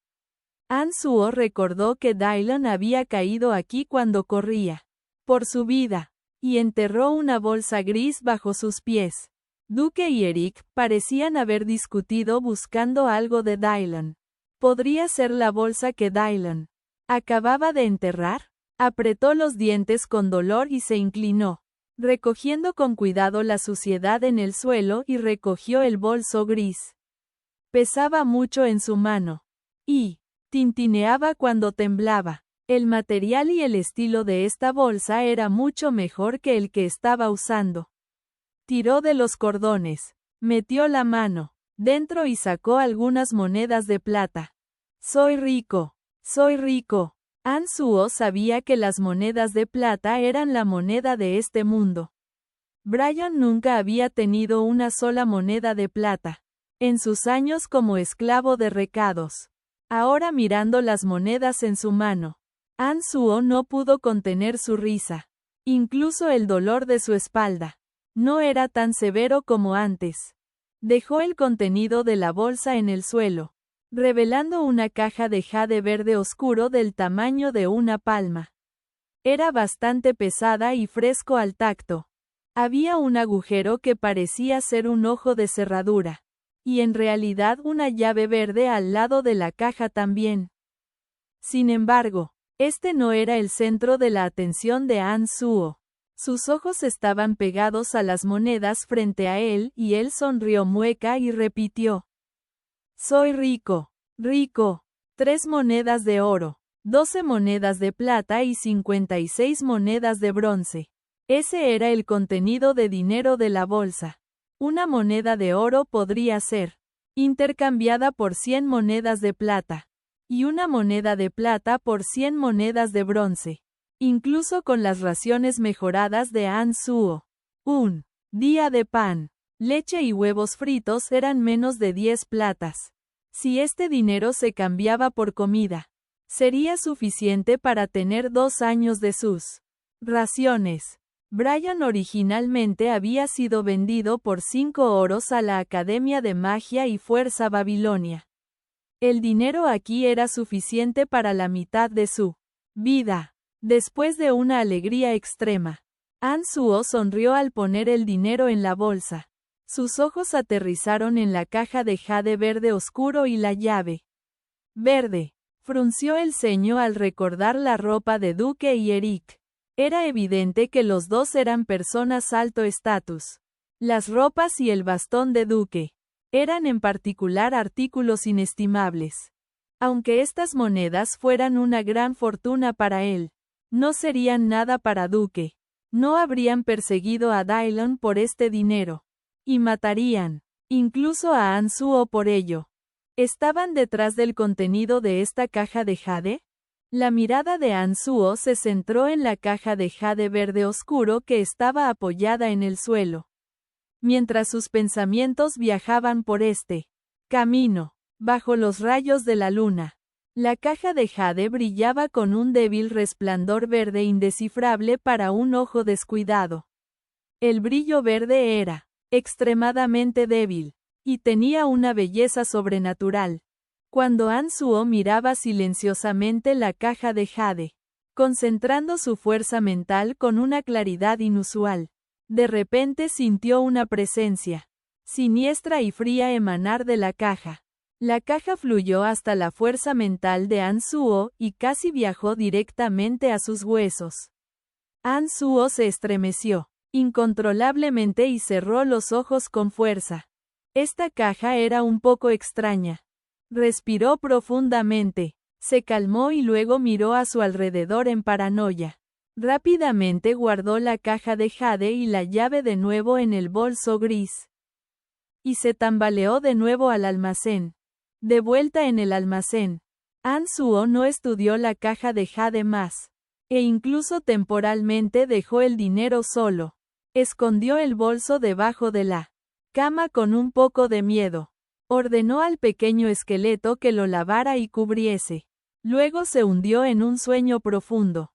An Suo recordó que Dylan había caído aquí cuando corría por su vida, y enterró una bolsa gris bajo sus pies. Duque y Eric parecían haber discutido buscando algo de Dylan. ¿Podría ser la bolsa que Dylan acababa de enterrar? Apretó los dientes con dolor y se inclinó, recogiendo con cuidado la suciedad en el suelo y recogió el bolso gris. Pesaba mucho en su mano, y tintineaba cuando temblaba. El material y el estilo de esta bolsa era mucho mejor que el que estaba usando. Tiró de los cordones, metió la mano dentro y sacó algunas monedas de plata. Soy rico, soy rico. An Suo sabía que las monedas de plata eran la moneda de este mundo. Brian nunca había tenido una sola moneda de plata en sus años como esclavo de recados. Ahora mirando las monedas en su mano, An Suo no pudo contener su risa. Incluso el dolor de su espalda no era tan severo como antes. Dejó el contenido de la bolsa en el suelo, revelando una caja de jade verde oscuro del tamaño de una palma. Era bastante pesada y fresco al tacto. Había un agujero que parecía ser un ojo de cerradura, y en realidad una llave verde al lado de la caja también. Sin embargo, este no era el centro de la atención de An Suo. Sus ojos estaban pegados a las monedas frente a él y él sonrió mueca y repitió: Soy rico, rico. 3 monedas de oro, 12 monedas de plata y 56 monedas de bronce. Ese era el contenido de dinero de la bolsa. Una moneda de oro podría ser intercambiada por 100 monedas de plata, y una moneda de plata por 100 monedas de bronce. Incluso con las raciones mejoradas de An Suo. Un día de pan, leche y huevos fritos eran menos de 10 platas. Si este dinero se cambiaba por comida, sería suficiente para tener 2 años de sus raciones. Brian originalmente había sido vendido por 5 oros a la Academia de Magia y Fuerza Babilonia. El dinero aquí era suficiente para la mitad de su vida. Después de una alegría extrema, Anzuo sonrió al poner el dinero en la bolsa. Sus ojos aterrizaron en la caja de jade verde oscuro y la llave verde. Frunció el ceño al recordar la ropa de Duque y Eric. Era evidente que los dos eran personas alto estatus. Las ropas y el bastón de Duque eran en particular artículos inestimables. Aunque estas monedas fueran una gran fortuna para él, no serían nada para Duque. No habrían perseguido a Dylan por este dinero. Y matarían, incluso a Anzuo por ello. ¿Estaban detrás del contenido de esta caja de jade? La mirada de Anzuo se centró en la caja de jade verde oscuro que estaba apoyada en el suelo. Mientras sus pensamientos viajaban por este camino, bajo los rayos de la luna, la caja de jade brillaba con un débil resplandor verde indescifrable para un ojo descuidado. El brillo verde era extremadamente débil, y tenía una belleza sobrenatural. Cuando Anzuo miraba silenciosamente la caja de jade, concentrando su fuerza mental con una claridad inusual, de repente sintió una presencia siniestra y fría emanar de la caja. La caja fluyó hasta la fuerza mental de Anzuo y casi viajó directamente a sus huesos. Anzuo se estremeció incontrolablemente y cerró los ojos con fuerza. Esta caja era un poco extraña. Respiró profundamente, se calmó y luego miró a su alrededor en paranoia. Rápidamente guardó la caja de jade y la llave de nuevo en el bolso gris. Y se tambaleó de nuevo al almacén. De vuelta en el almacén, Anzuo no estudió la caja de jade más. E incluso temporalmente dejó el dinero solo. Escondió el bolso debajo de la cama con un poco de miedo. Ordenó al pequeño esqueleto que lo lavara y cubriese. Luego se hundió en un sueño profundo.